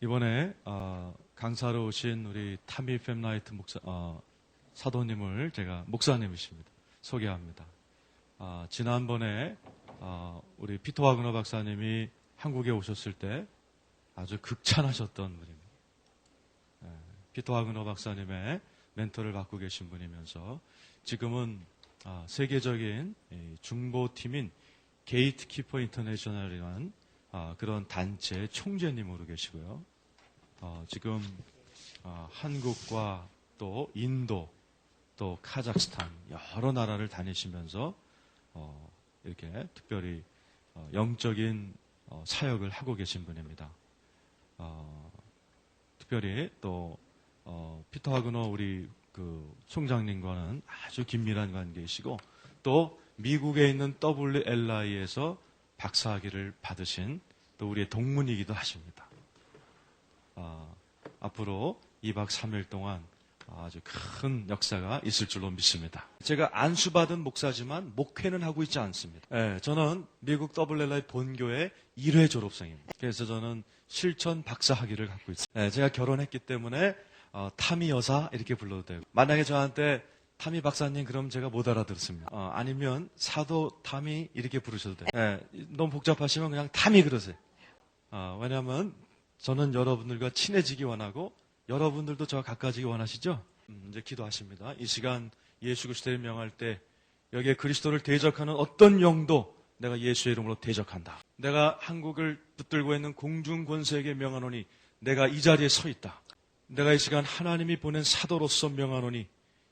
이번에 강사로 오신 우리 타미 펨라이트 사도님을 제가 목사님이십니다. 소개합니다. 지난번에 우리 피터 와그너 박사님이 한국에 오셨을 때 아주 극찬하셨던 분입니다. 피터 와그너 박사님의 멘토를 받고 계신 분이면서 지금은 세계적인 중보팀인 게이트키퍼 인터내셔널이라는 그런 단체의 총재님으로 계시고요. 지금 한국과 또 인도, 또 카자흐스탄 여러 나라를 다니시면서 이렇게 특별히 영적인 사역을 하고 계신 분입니다. 특별히 또 피터 와그너 우리 그 총장님과는 아주 긴밀한 관계이시고 또 미국에 있는 WLI에서 박사학위를 받으신 또 우리의 동문이기도 하십니다. 앞으로 2박 3일 동안 아주 큰 역사가 있을 줄로 믿습니다. 제가 안수받은 목사지만 목회는 하고 있지 않습니다. 저는 미국 WLI 본교의 1회 졸업생입니다. 그래서 저는 실천 박사학위를 갖고 있습니다. 제가 결혼했기 때문에 타미 여사 이렇게 불러도 되고, 만약에 저한테 타미 박사님 그럼 제가 못 알아들었습니다. 아니면 사도 타미 이렇게 부르셔도 돼요. 너무 복잡하시면 그냥 타미 그러세요. 왜냐하면 저는 여러분들과 친해지기 원하고 여러분들도 저와 가까워지기 원하시죠? 이제 기도하십니다. 이 시간 예수 그리스도를 명할 때 여기에 그리스도를 대적하는 어떤 영도 내가 예수의 이름으로 대적한다. 내가 한국을 붙들고 있는 공중권세에게 명하노니 내가 이 자리에 서 있다. 내가 이 시간 하나님이 보낸 사도로서 명하노니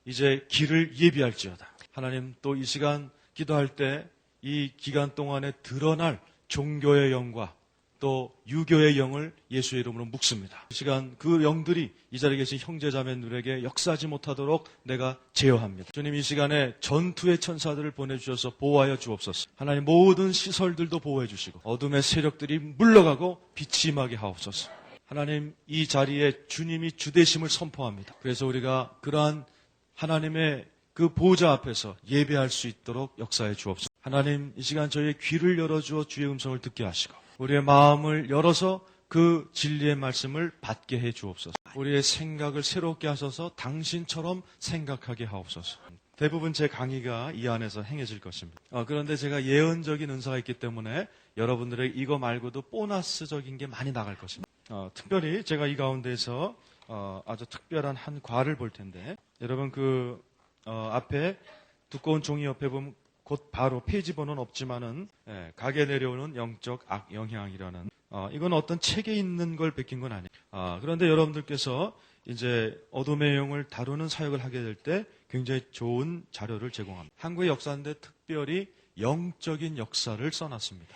이제 길을 예비할지어다. 하나님, 또 이 시간 기도할 때 이 기간 동안에 드러날 종교의 영과 또 유교의 영을 예수의 이름으로 묵습니다. 이 시간 그 영들이 이 자리에 계신 형제자매들에게 역사하지 못하도록 내가 제어합니다. 주님, 이 시간에 전투의 천사들을 보내주셔서 보호하여 주옵소서. 하나님, 모든 시설들도 보호해 주시고 어둠의 세력들이 물러가고 빛이 임하게 하옵소서. 하나님, 이 자리에 주님이 주되심을 선포합니다. 그래서 우리가 그러한 하나님의 그 보좌 앞에서 예배할 수 있도록 역사해 주옵소서. 하나님, 이 시간 저희의 귀를 열어주어 주의 음성을 듣게 하시고 우리의 마음을 열어서 그 진리의 말씀을 받게 해 주옵소서. 우리의 생각을 새롭게 하셔서 당신처럼 생각하게 하옵소서. 대부분 제 강의가 이 안에서 행해질 것입니다. 그런데 제가 예언적인 은사가 있기 때문에 여러분들에게 이거 말고도 보너스적인 게 많이 나갈 것입니다. 특별히 제가 이 가운데서 아주 특별한 한 과를 볼 텐데, 여러분 앞에 두꺼운 종이 옆에 보면 곧 바로 페이지 번호는 없지만은 각에 내려오는 영적 악영향이라는 이건 어떤 책에 있는 걸 베낀 건 아니에요. 그런데 여러분들께서 이제 어둠의 영을 다루는 사역을 하게 될 때 굉장히 좋은 자료를 제공합니다. 한국의 역사인데 특별히 영적인 역사를 써놨습니다.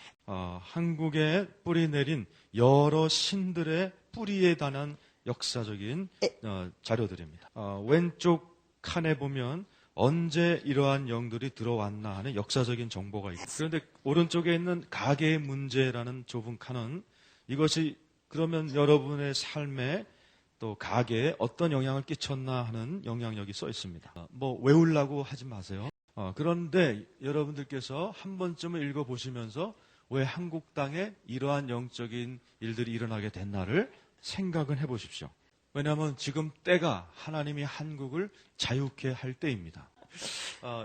한국에 뿌리 내린 여러 신들의 뿌리에 관한 역사적인 자료들입니다. 왼쪽 칸에 보면 언제 이러한 영들이 들어왔나 하는 역사적인 정보가 있고, 그런데 오른쪽에 있는 가계의 문제라는 좁은 칸은 이것이 그러면 여러분의 삶에 또 가계에 어떤 영향을 끼쳤나 하는 영향력이 써 있습니다. 외우려고 하지 마세요. 그런데 여러분들께서 한 번쯤은 읽어보시면서 왜 한국 땅에 이러한 영적인 일들이 일어나게 됐나를 생각은 해보십시오. 왜냐하면 지금 때가 하나님이 한국을 자유케 할 때입니다.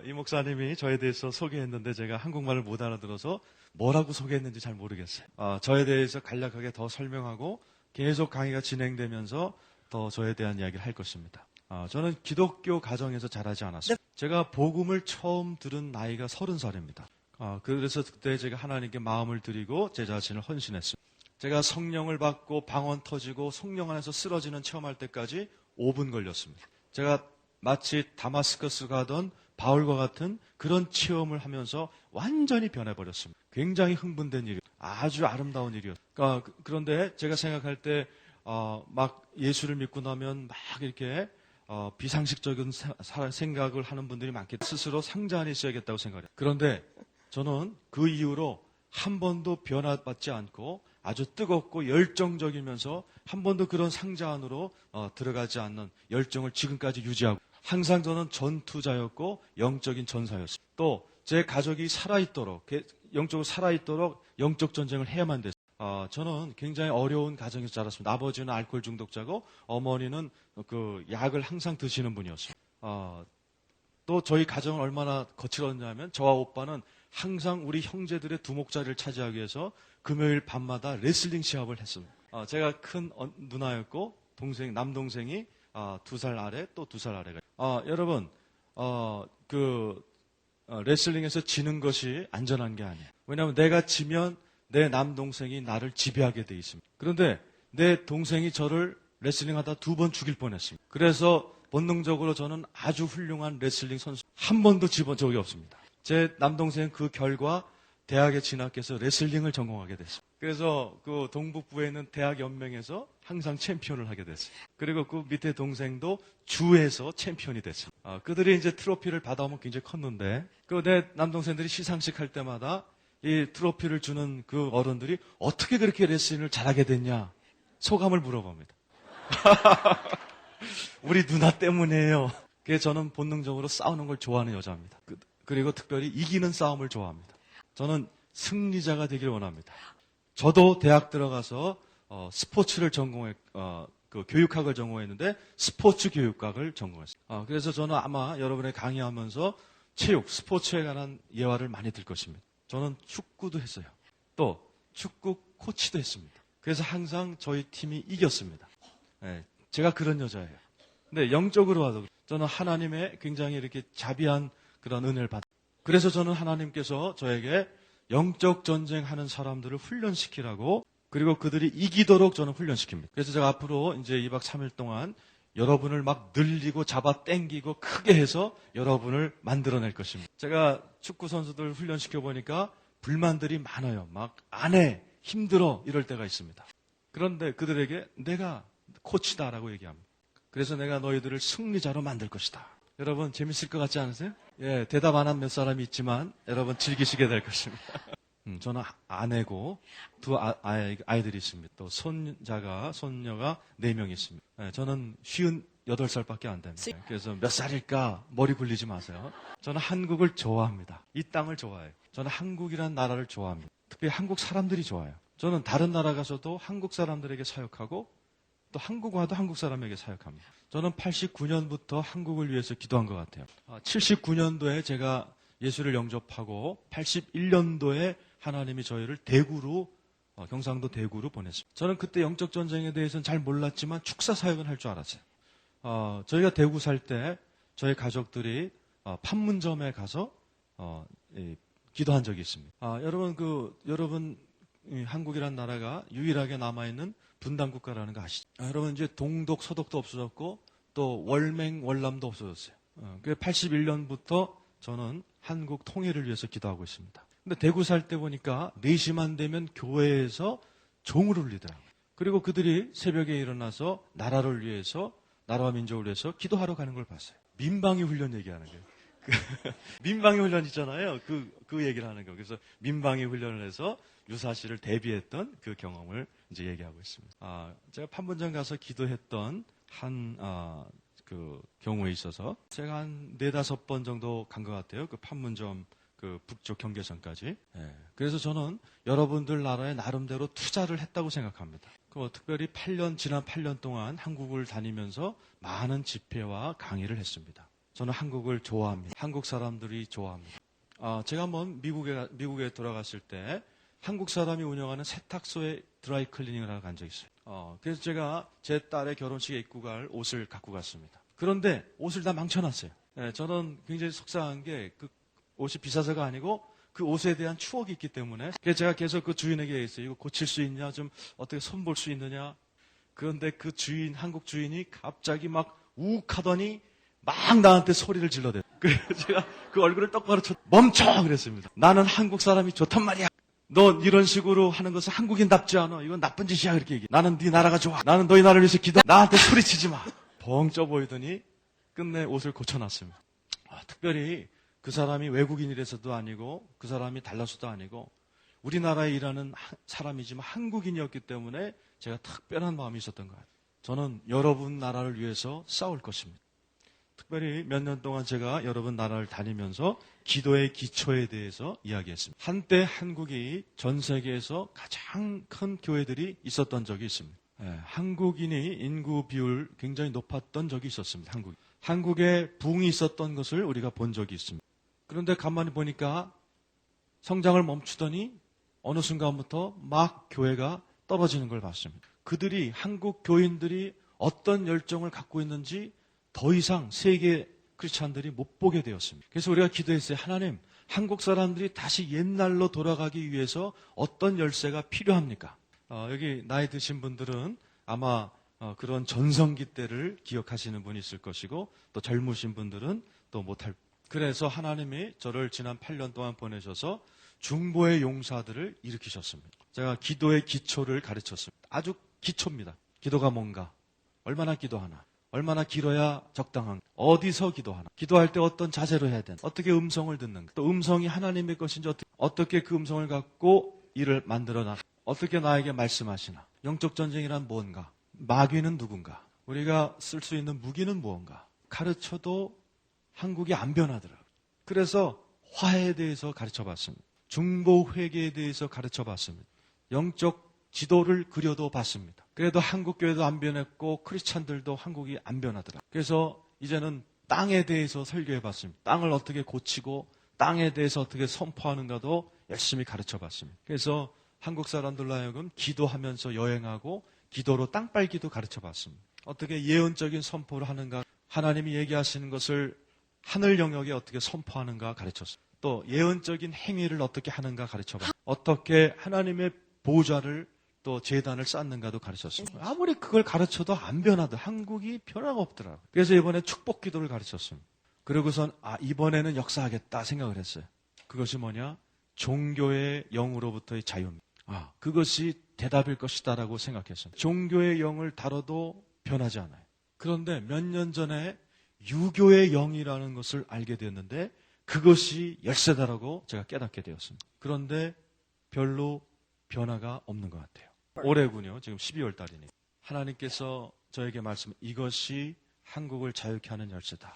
이 목사님이 저에 대해서 소개했는데 제가 한국말을 못 알아들어서 뭐라고 소개했는지 잘 모르겠어요. 저에 대해서 간략하게 더 설명하고 계속 강의가 진행되면서 더 저에 대한 이야기를 할 것입니다. 저는 기독교 가정에서 자라지 않았어요. 제가 복음을 처음 들은 나이가 30살입니다. 그래서 그때 제가 하나님께 마음을 드리고 제 자신을 헌신했습니다. 제가 성령을 받고 방언 터지고 성령 안에서 쓰러지는 체험할 때까지 5분 걸렸습니다. 제가 마치 다마스커스 가던 바울과 같은 그런 체험을 하면서 완전히 변해버렸습니다. 굉장히 흥분된 일이었어요. 아주 아름다운 일이었어요. 그런데 제가 생각할 때 막 예수를 믿고 나면 막 이렇게 비상식적인 생각을 하는 분들이 많겠죠. 스스로 상자 안에 있어야겠다고 생각해요. 그런데 저는 그 이후로 한 번도 변화받지 않고 아주 뜨겁고 열정적이면서 한 번도 그런 상자 안으로 들어가지 않는 열정을 지금까지 유지하고, 항상 저는 전투자였고 영적인 전사였습니다. 또 제 가족이 살아있도록, 영적으로 살아있도록 영적 전쟁을 해야만 됐어요. 저는 굉장히 어려운 가정에서 자랐습니다. 아버지는 알코올 중독자고 어머니는 그 약을 항상 드시는 분이었어요. 또 저희 가정은 얼마나 거칠었냐면 저와 오빠는 항상 우리 형제들의 두목자리를 차지하기 위해서 금요일 밤마다 레슬링 시합을 했습니다. 제가 큰 누나였고 남동생이 2살 아래 또 2살 아래가. 여러분 레슬링에서 지는 것이 안전한 게 아니에요. 왜냐하면 내가 지면 내 남동생이 나를 지배하게 돼 있습니다. 그런데 내 동생이 저를 레슬링하다 2번 죽일 뻔했습니다. 그래서 본능적으로 저는 아주 훌륭한 레슬링 선수 한 번도 집은 적이 없습니다. 제 남동생은 그 결과 대학에 진학해서 레슬링을 전공하게 됐습니다. 그래서 그 동북부에 있는 대학 연맹에서 항상 챔피언을 하게 됐어요. 그리고 그 밑에 동생도 주에서 챔피언이 됐습니다. 그들이 이제 트로피를 받아오면 굉장히 컸는데 그 내 남동생들이 시상식 할 때마다 이 트로피를 주는 그 어른들이 어떻게 그렇게 레슬링을 잘하게 됐냐 소감을 물어봅니다. 우리 누나 때문이에요. 그래서 저는 본능적으로 싸우는 걸 좋아하는 여자입니다. 그리고 특별히 이기는 싸움을 좋아합니다. 저는 승리자가 되기를 원합니다. 저도 대학 들어가서 스포츠를 그 교육학을 전공했는데 스포츠 교육학을 전공했어요. 그래서 저는 아마 여러분의 강의하면서 체육, 스포츠에 관한 예화를 많이 들 것입니다. 저는 축구도 했어요. 또 축구 코치도 했습니다. 그래서 항상 저희 팀이 이겼습니다. 네, 제가 그런 여자예요. 근데 영적으로 봐도 저는 하나님의 굉장히 이렇게 자비한 그런 은혜를 받아요. 그래서 저는 하나님께서 저에게 영적 전쟁하는 사람들을 훈련시키라고 그리고 그들이 이기도록 저는 훈련시킵니다. 그래서 제가 앞으로 이제 2박 3일 동안 여러분을 막 늘리고 잡아 당기고 크게 해서 여러분을 만들어낼 것입니다. 제가 축구 선수들 훈련시켜 보니까 불만들이 많아요. 막 안 해, 힘들어 이럴 때가 있습니다. 그런데 그들에게 내가 코치다라고 얘기합니다. 그래서 내가 너희들을 승리자로 만들 것이다. 여러분 재밌을 것 같지 않으세요? 예, 대답 안 한 몇 사람이 있지만 여러분 즐기시게 될 것입니다. 저는 아내고 2 아이들이 있습니다. 또 손녀가 4명 있습니다. 예, 저는 58살밖에 안 됩니다. 그래서 몇 살일까 머리 굴리지 마세요. 저는 한국을 좋아합니다. 이 땅을 좋아해요. 저는 한국이란 나라를 좋아합니다. 특히 한국 사람들이 좋아요. 저는 다른 나라 가서도 한국 사람들에게 사역하고 또 한국 와도 한국 사람에게 사역합니다. 저는 89년부터 한국을 위해서 기도한 것 같아요. 79년도에 제가 예수를 영접하고 81년도에 하나님이 저희를 대구로 경상도 대구로 보냈습니다. 저는 그때 영적 전쟁에 대해서는 잘 몰랐지만 축사 사역은 할 줄 알았어요. 저희가 대구 살 때 저희 가족들이 판문점에 가서 기도한 적이 있습니다. 여러분 한국이란 나라가 유일하게 남아있는 분단 국가라는 거 아시죠? 여러분 이제 동독, 서독도 없어졌고 또 월맹, 월남도 없어졌어요. 그래서 81년부터 저는 한국 통일을 위해서 기도하고 있습니다. 근데 대구 살 때 보니까 4시만 되면 교회에서 종을 울리더라고요. 그리고 그들이 새벽에 일어나서 나라를 위해서, 나라와 민족을 위해서 기도하러 가는 걸 봤어요. 민방위 훈련 얘기하는 거예요. 민방위 훈련 있잖아요. 그 얘기를 하는 거예요. 그래서 민방위 훈련을 해서 유사시를 대비했던 그 경험을 이제 얘기하고 있습니다. 제가 판문점 가서 기도했던 그 경우에 있어서 제가 한 4-5번 정도 간 것 같아요. 그 판문점 그 북쪽 경계선까지. 그래서 저는 여러분들 나라에 나름대로 투자를 했다고 생각합니다. 특별히 지난 8년 동안 한국을 다니면서 많은 집회와 강의를 했습니다. 저는 한국을 좋아합니다. 한국 사람들이 좋아합니다. 제가 한번 미국에 돌아갔을 때 한국 사람이 운영하는 세탁소에 드라이 클리닝을 하러 간 적이 있어요. 그래서 제가 제 딸의 결혼식에 입고 갈 옷을 갖고 갔습니다. 그런데 옷을 다 망쳐놨어요. 저는 굉장히 속상한 게 그 옷이 비싸서가 아니고 그 옷에 대한 추억이 있기 때문에 그래서 제가 계속 그 주인에게 얘기했어요. 이거 고칠 수 있냐? 좀 어떻게 손볼 수 있느냐? 그런데 그 한국 주인이 갑자기 막 욱하더니 막 나한테 소리를 질러대요. 그래서 제가 그 얼굴을 똑바로 멈춰! 그랬습니다. 나는 한국 사람이 좋단 말이야. 너 이런 식으로 하는 것은 한국인답지 않아. 이건 나쁜 짓이야. 그렇게 얘기해. 나는 네 나라가 좋아. 나는 너희 나라를 위해서 나한테 소리치지 마. 벙 쪄 보이더니 끝내 옷을 고쳐놨습니다. 특별히 그 사람이 외국인이라서도 아니고 그 사람이 달라서도 아니고 우리나라에 일하는 사람이지만 한국인이었기 때문에 제가 특별한 마음이 있었던 것 같아요. 저는 여러분 나라를 위해서 싸울 것입니다. 특별히 몇 년 동안 제가 여러분 나라를 다니면서 기도의 기초에 대해서 이야기했습니다. 한때 한국이 전 세계에서 가장 큰 교회들이 있었던 적이 있습니다. 한국인이 인구 비율 굉장히 높았던 적이 있었습니다. 한국에 붕이 있었던 것을 우리가 본 적이 있습니다. 그런데 가만히 보니까 성장을 멈추더니 어느 순간부터 막 교회가 떨어지는 걸 봤습니다. 한국 교인들이 어떤 열정을 갖고 있는지 더 이상 세계 크리스찬들이 못 보게 되었습니다. 그래서 우리가 기도했어요. 하나님, 한국 사람들이 다시 옛날로 돌아가기 위해서 어떤 열쇠가 필요합니까? 여기 나이 드신 분들은 아마 그런 전성기 때를 기억하시는 분이 있을 것이고 또 젊으신 분들은 또 못할. 그래서 하나님이 저를 지난 8년 동안 보내셔서 중보의 용사들을 일으키셨습니다. 제가 기도의 기초를 가르쳤습니다. 아주 기초입니다. 기도가 뭔가, 얼마나 기도하나, 얼마나 길어야 적당한, 어디서 기도하나, 기도할 때 어떤 자세로 해야 되나, 어떻게 음성을 듣는가, 또 음성이 하나님의 것인지 어떻게 그 음성을 갖고 일을 만들어나, 어떻게 나에게 말씀하시나, 영적 전쟁이란 뭔가, 마귀는 누군가, 우리가 쓸 수 있는 무기는 무언가 가르쳐도 한국이 안 변하더라고요. 그래서 화해에 대해서 가르쳐봤습니다. 중보 회개에 대해서 가르쳐봤습니다. 영적 지도를 그려도 봤습니다. 그래도 한국 교회도 안 변했고 크리스찬들도 한국이 안 변하더라. 그래서 이제는 땅에 대해서 설교해봤습니다. 땅을 어떻게 고치고 땅에 대해서 어떻게 선포하는가도 열심히 가르쳐봤습니다. 그래서 한국 사람들로 하여금 기도하면서 여행하고 기도로 땅 빨기도 가르쳐봤습니다. 어떻게 예언적인 선포를 하는가, 하나님이 얘기하시는 것을 하늘 영역에 어떻게 선포하는가 가르쳤습니다. 또 예언적인 행위를 어떻게 하는가 가르쳐봤습니다. 어떻게 하나님의 보좌를 또 제단을 쌓는가도 가르쳤습니다. 아무리 그걸 가르쳐도 안 변하더. 한국이 변화가 없더라고요. 그래서 이번에 축복 기도를 가르쳤습니다. 그러고선 이번에는 역사하겠다 생각을 했어요. 그것이 뭐냐? 종교의 영으로부터의 자유입니다. 그것이 대답일 것이다라고 생각했습니다. 종교의 영을 다뤄도 변하지 않아요. 그런데 몇 년 전에 유교의 영이라는 것을 알게 되었는데 그것이 열쇠다라고 제가 깨닫게 되었습니다. 그런데 별로 변화가 없는 것 같아요. 올해군요. 지금 12월 달이니. 하나님께서 저에게 이것이 한국을 자유케 하는 열쇠다.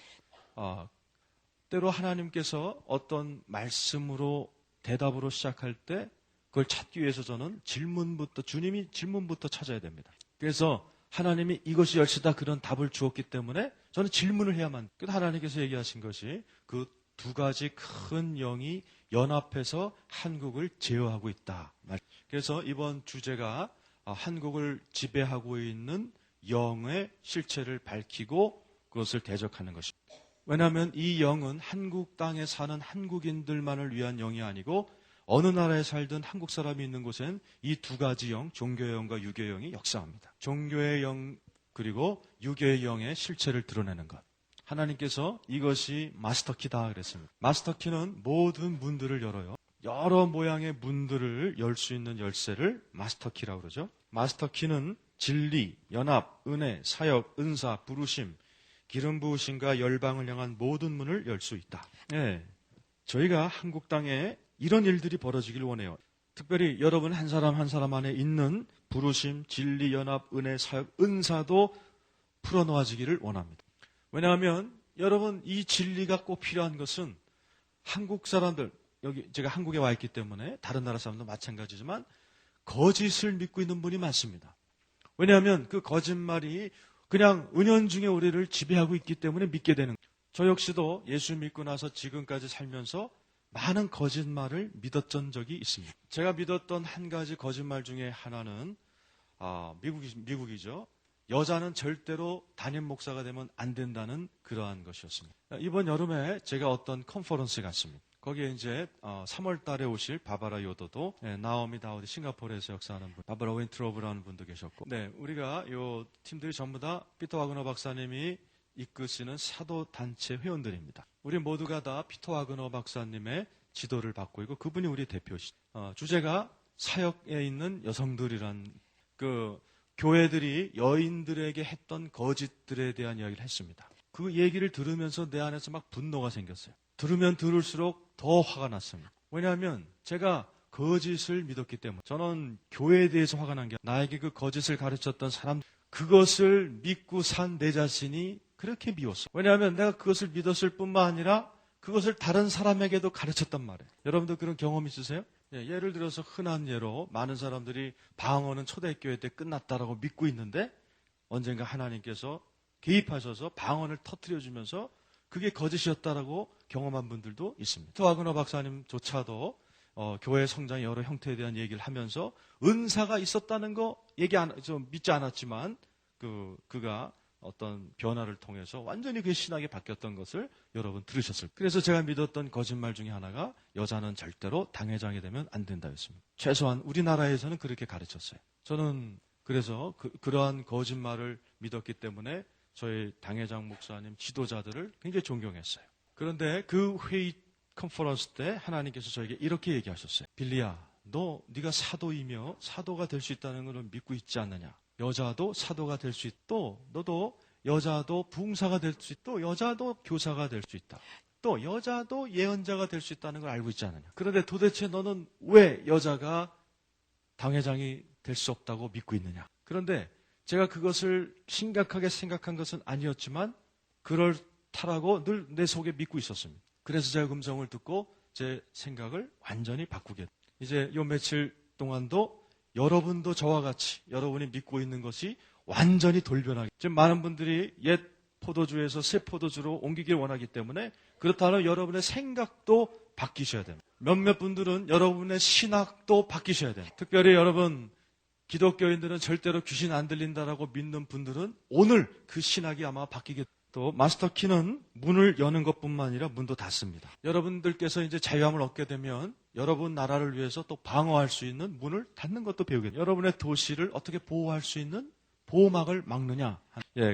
때로 하나님께서 어떤 말씀으로 대답으로 시작할 때 그걸 찾기 위해서 저는 주님이 질문부터 찾아야 됩니다. 그래서 하나님이 이것이 열쇠다 그런 답을 주었기 때문에 저는 질문을 해야만. 그래서 하나님께서 얘기하신 것이 그 두 가지 큰 영이 연합해서 한국을 제어하고 있다. 그래서 이번 주제가 한국을 지배하고 있는 영의 실체를 밝히고 그것을 대적하는 것입니다. 왜냐하면 이 영은 한국 땅에 사는 한국인들만을 위한 영이 아니고 어느 나라에 살든 한국 사람이 있는 곳엔 이 두 가지 영, 종교의 영과 유교의 영이 역사합니다. 종교의 영 그리고 유교의 영의 실체를 드러내는 것. 하나님께서 이것이 마스터키다 그랬습니다. 마스터키는 모든 문들을 열어요. 여러 모양의 문들을 열 수 있는 열쇠를 마스터키라고 그러죠. 마스터키는 진리, 연합, 은혜, 사역, 은사, 부르심, 기름 부으심과 열방을 향한 모든 문을 열 수 있다. 저희가 한국 땅에 이런 일들이 벌어지길 원해요. 특별히 여러분 한 사람 한 사람 안에 있는 부르심, 진리, 연합, 은혜, 사역, 은사도 풀어놓아지기를 원합니다. 왜냐하면 여러분 이 진리가 꼭 필요한 것은 한국 사람들, 여기 제가 한국에 와 있기 때문에 다른 나라 사람도 마찬가지지만 거짓을 믿고 있는 분이 많습니다. 왜냐하면 그 거짓말이 그냥 은연중에 우리를 지배하고 있기 때문에 믿게 되는 거예요. 저 역시도 예수 믿고 나서 지금까지 살면서 많은 거짓말을 믿었던 적이 있습니다. 제가 믿었던 한 가지 거짓말 중에 하나는 미국이죠. 여자는 절대로 담임 목사가 되면 안 된다는 그러한 것이었습니다. 이번 여름에 제가 어떤 컨퍼런스에 갔습니다. 거기에 이제 3월 달에 오실 바바라 요도도, 나오미 다우디 싱가포르에서 역사하는 분, 바바라 윈트로브라는 분도 계셨고, 우리가 요 팀들이 전부 다 피터 와그너 박사님이 이끄시는 사도 단체 회원들입니다. 우리 모두가 다 피터 와그너 박사님의 지도를 받고 있고 그분이 우리 대표시죠. 주제가 사역에 있는 여성들이란 교회들이 여인들에게 했던 거짓들에 대한 이야기를 했습니다. 그 얘기를 들으면서 내 안에서 막 분노가 생겼어요. 들으면 들을수록 더 화가 났습니다. 왜냐하면 제가 거짓을 믿었기 때문에. 저는 교회에 대해서 화가 난 게 나에게 그 거짓을 가르쳤던 사람, 그것을 믿고 산 내 자신이 그렇게 미웠어요. 왜냐하면 내가 그것을 믿었을 뿐만 아니라 그것을 다른 사람에게도 가르쳤단 말이에요. 여러분들 그런 경험 있으세요? 예를 들어서 흔한 예로 많은 사람들이 방언은 초대교회 때 끝났다라고 믿고 있는데 언젠가 하나님께서 개입하셔서 방언을 터뜨려주면서 그게 거짓이었다라고 경험한 분들도 있습니다. 와그너 박사님조차도 교회 성장의 여러 형태에 대한 얘기를 하면서 은사가 있었다는 거 좀 믿지 않았지만 그가 어떤 변화를 통해서 완전히 그 신학이 바뀌었던 것을 여러분 들으셨을 거예요. 그래서 제가 믿었던 거짓말 중에 하나가 여자는 절대로 당회장이 되면 안 된다였습니다. 최소한 우리나라에서는 그렇게 가르쳤어요. 저는 그래서 그러한 거짓말을 믿었기 때문에 저희 당회장 목사님 지도자들을 굉장히 존경했어요. 그런데 그 회의 컨퍼런스 때 하나님께서 저에게 이렇게 얘기하셨어요. 빌리야, 네가 사도이며 사도가 될 수 있다는 것을 믿고 있지 않느냐? 여자도 사도가 될 수 있고 너도 여자도 부흥사가 될 수 있고 여자도 교사가 될 수 있다. 또 여자도 예언자가 될 수 있다는 걸 알고 있지 않느냐? 그런데 도대체 너는 왜 여자가 당회장이 될 수 없다고 믿고 있느냐? 그런데 제가 그것을 심각하게 생각한 것은 아니었지만 그럴타라고 늘 내 속에 믿고 있었습니다. 그래서 제가 음성을 듣고 제 생각을 완전히 바꾸게 됐어요. 이제 요 며칠 동안도 여러분도 저와 같이 여러분이 믿고 있는 것이 완전히 돌변하게. 지금 많은 분들이 옛 포도주에서 새 포도주로 옮기길 원하기 때문에 그렇다면 여러분의 생각도 바뀌셔야 됩니다. 몇몇 분들은 여러분의 신학도 바뀌셔야 됩니다. 특별히 여러분 기독교인들은 절대로 귀신 안 들린다라고 믿는 분들은 오늘 그 신학이 아마 바뀌게. 또 마스터키는 문을 여는 것뿐만 아니라 문도 닫습니다. 여러분들께서 이제 자유함을 얻게 되면 여러분 나라를 위해서 또 방어할 수 있는 문을 닫는 것도 배우게 돼요. 여러분의 도시를 어떻게 보호할 수 있는 보호막을 막느냐.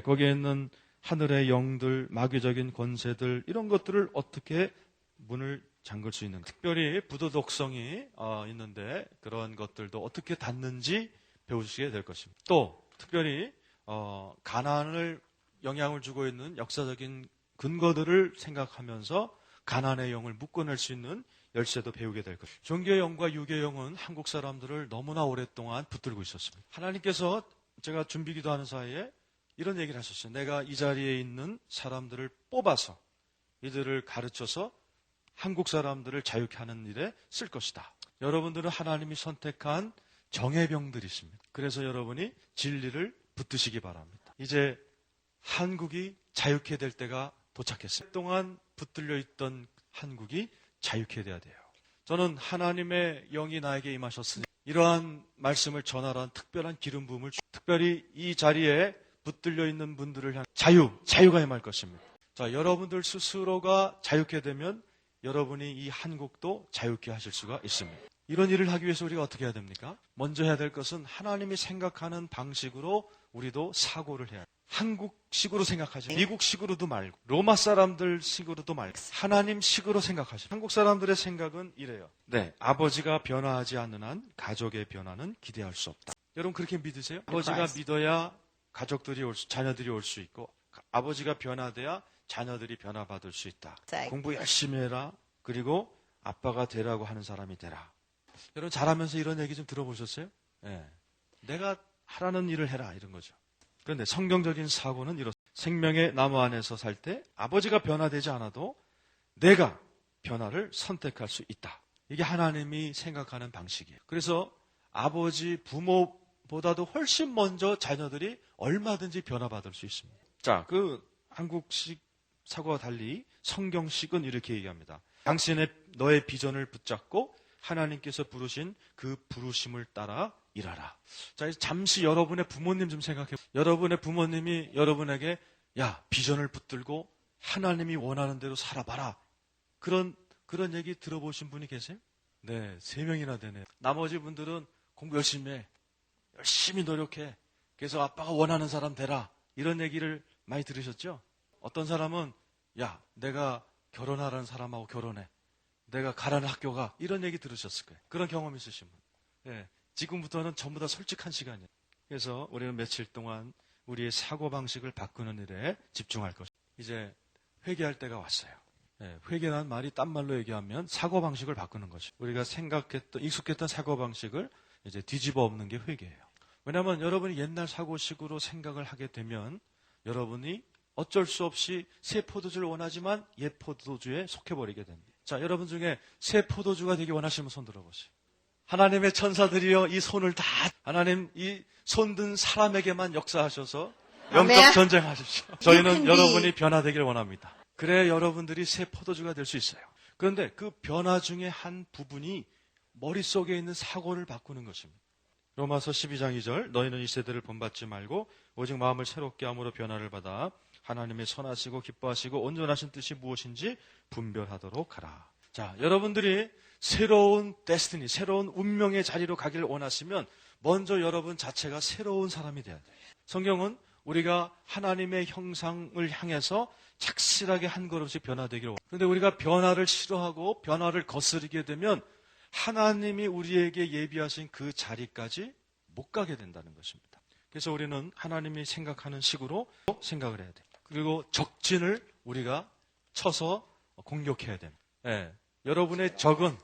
거기에 있는 하늘의 영들, 마귀적인 권세들 이런 것들을 어떻게 문을 잠글 수 있는. 특별히 부도덕성이 있는데 그런 것들도 어떻게 닫는지 배우시게 될 것입니다. 또 특별히 가난을 영향을 주고 있는 역사적인 근거들을 생각하면서 가난의 영을 묶어낼 수 있는 열쇠도 배우게 될 것입니다. 종교의 영과 유교의 영은 한국 사람들을 너무나 오랫동안 붙들고 있었습니다. 하나님께서 제가 준비기도 하는 사이에 이런 얘기를 하셨어요. 내가 이 자리에 있는 사람들을 뽑아서 이들을 가르쳐서 한국 사람들을 자유케 하는 일에 쓸 것이다. 여러분들은 하나님이 선택한 정예병들이 있습니다. 그래서 여러분이 진리를 붙드시기 바랍니다. 이제 한국이 자유케 될 때가 도착했어요. 동안 붙들려 있던 한국이 자유케 돼야 돼요. 저는 하나님의 영이 나에게 임하셨으니 이러한 말씀을 전하라는 특별한 기름 부음을 특별히 이 자리에 붙들려 있는 분들을 향해 자유가 임할 것입니다. 자, 여러분들 스스로가 자유케 되면 여러분이 이 한국도 자유케 하실 수가 있습니다. 이런 일을 하기 위해서 우리가 어떻게 해야 됩니까? 먼저 해야 될 것은 하나님이 생각하는 방식으로 우리도 사고를 해야 해요. 한국식으로 생각하지 미국식으로도 말고 로마 사람들식으로도 말고 하나님식으로 생각하죠. 한국 사람들의 생각은 이래요. 아버지가 변화하지 않는 한 가족의 변화는 기대할 수 없다. 여러분 그렇게 믿으세요? 아버지가 믿어야 가족들이 자녀들이 올 수 있고 아버지가 변화돼야 자녀들이 변화받을 수 있다. 공부 열심히 해라. 그리고 아빠가 되라고 하는 사람이 되라. 여러분 잘하면서 이런 얘기 좀 들어보셨어요? 내가 하라는 일을 해라 이런 거죠. 그런데 성경적인 사고는 이렇습니다. 생명의 나무 안에서 살 때 아버지가 변화되지 않아도 내가 변화를 선택할 수 있다. 이게 하나님이 생각하는 방식이에요. 그래서 아버지, 부모보다도 훨씬 먼저 자녀들이 얼마든지 변화받을 수 있습니다. 자, 그 한국식 사고와 달리 성경식은 이렇게 얘기합니다. 당신의 너의 비전을 붙잡고 하나님께서 부르신 그 부르심을 따라 일하라. 자, 잠시 여러분의 부모님 좀 생각해. 여러분의 부모님이 여러분에게 비전을 붙들고 하나님이 원하는 대로 살아봐라. 그런 얘기 들어보신 분이 계세요? 네, 3명이나 되네요. 나머지 분들은 공부 열심히 해. 열심히 노력해. 그래서 아빠가 원하는 사람 되라. 이런 얘기를 많이 들으셨죠? 어떤 사람은 내가 결혼하라는 사람하고 결혼해. 내가 가라는 학교가 이런 얘기 들으셨을 거예요. 그런 경험 있으신 분. 지금부터는 전부 다 솔직한 시간이에요. 그래서 우리는 며칠 동안 우리의 사고방식을 바꾸는 일에 집중할 것입니다. 이제 회개할 때가 왔어요. 회개라는 말이 딴 말로 얘기하면 사고방식을 바꾸는 거죠. 우리가 익숙했던 사고방식을 이제 뒤집어 엎는 게 회개예요. 왜냐하면 여러분이 옛날 사고식으로 생각을 하게 되면 여러분이 어쩔 수 없이 새 포도주를 원하지만 옛 포도주에 속해버리게 됩니다. 자, 여러분 중에 새 포도주가 되기 원하시면 손 들어보세요. 하나님의 천사들이여 이 손을 다 하나님 이 손든 사람에게만 역사하셔서 영적 전쟁하십시오. 저희는 여러분이 변화되길 원합니다. 그래야 여러분들이 새 포도주가 될 수 있어요. 그런데 그 변화 중에 한 부분이 머릿속에 있는 사고를 바꾸는 것입니다. 로마서 12장 2절 너희는 이 세대를 본받지 말고 오직 마음을 새롭게 함으로 변화를 받아 하나님의 선하시고 기뻐하시고 온전하신 뜻이 무엇인지 분별하도록 하라. 자, 여러분들이 새로운 데스티니, 새로운 운명의 자리로 가기를 원하시면 먼저 여러분 자체가 새로운 사람이 돼야 돼요. 성경은 우리가 하나님의 형상을 향해서 착실하게 한 걸음씩 변화되기를 원합니다. 그런데 우리가 변화를 싫어하고 변화를 거스르게 되면 하나님이 우리에게 예비하신 그 자리까지 못 가게 된다는 것입니다. 그래서 우리는 하나님이 생각하는 식으로 생각을 해야 돼요. 그리고 적진을 우리가 쳐서 공격해야 됩니다. 예, 여러분의 적은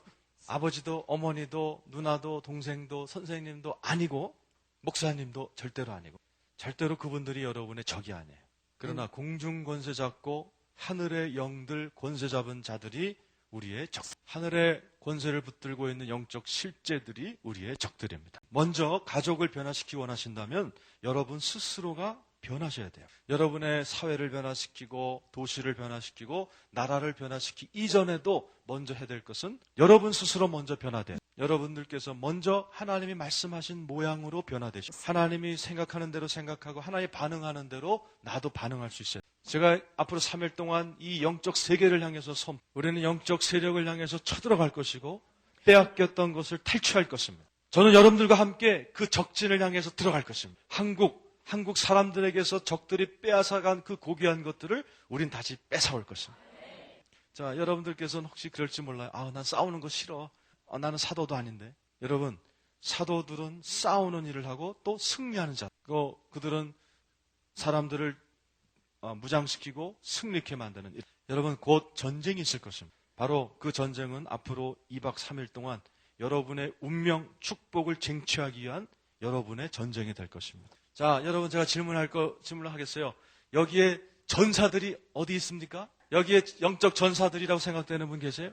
아버지도 어머니도 누나도 동생도 선생님도 아니고 목사님도 절대로 아니고 절대로 그분들이 여러분의 적이 아니에요. 그러나 공중 권세 잡고 하늘의 영들 권세 잡은 자들이 우리의 적. 하늘의 권세를 붙들고 있는 영적 실제들이 우리의 적들입니다. 먼저 가족을 변화시키기 원하신다면 여러분 스스로가 변하셔야 돼요. 여러분의 사회를 변화시키고 도시를 변화시키고 나라를 변화시키기 이전에도 먼저 해야 될 것은 여러분 스스로 먼저 변화돼요. 여러분들께서 먼저 하나님이 말씀하신 모양으로 변화되시고 하나님이 생각하는 대로 생각하고 하나님이 반응하는 대로 나도 반응할 수 있어요. 제가 앞으로 3일 동안 이 영적 세계를 향해서 우리는 영적 세력을 향해서 쳐들어갈 것이고 빼앗겼던 것을 탈취할 것입니다. 저는 여러분들과 함께 그 적진을 향해서 들어갈 것입니다. 한국 사람들에게서 적들이 빼앗아간 그 고귀한 것들을 우린 다시 뺏어올 것입니다. 자, 여러분들께서는 혹시 그럴지 몰라요. 난 싸우는 거 싫어. 나는 사도도 아닌데. 여러분, 사도들은 싸우는 일을 하고 또 승리하는 자. 그들은 사람들을 무장시키고 승리케 만드는 일. 여러분, 곧 전쟁이 있을 것입니다. 바로 그 전쟁은 앞으로 2박 3일 동안 여러분의 운명, 축복을 쟁취하기 위한 여러분의 전쟁이 될 것입니다. 자, 여러분 제가 질문을 하겠어요. 여기에 전사들이 어디 있습니까? 여기에 영적 전사들이라고 생각되는 분 계세요?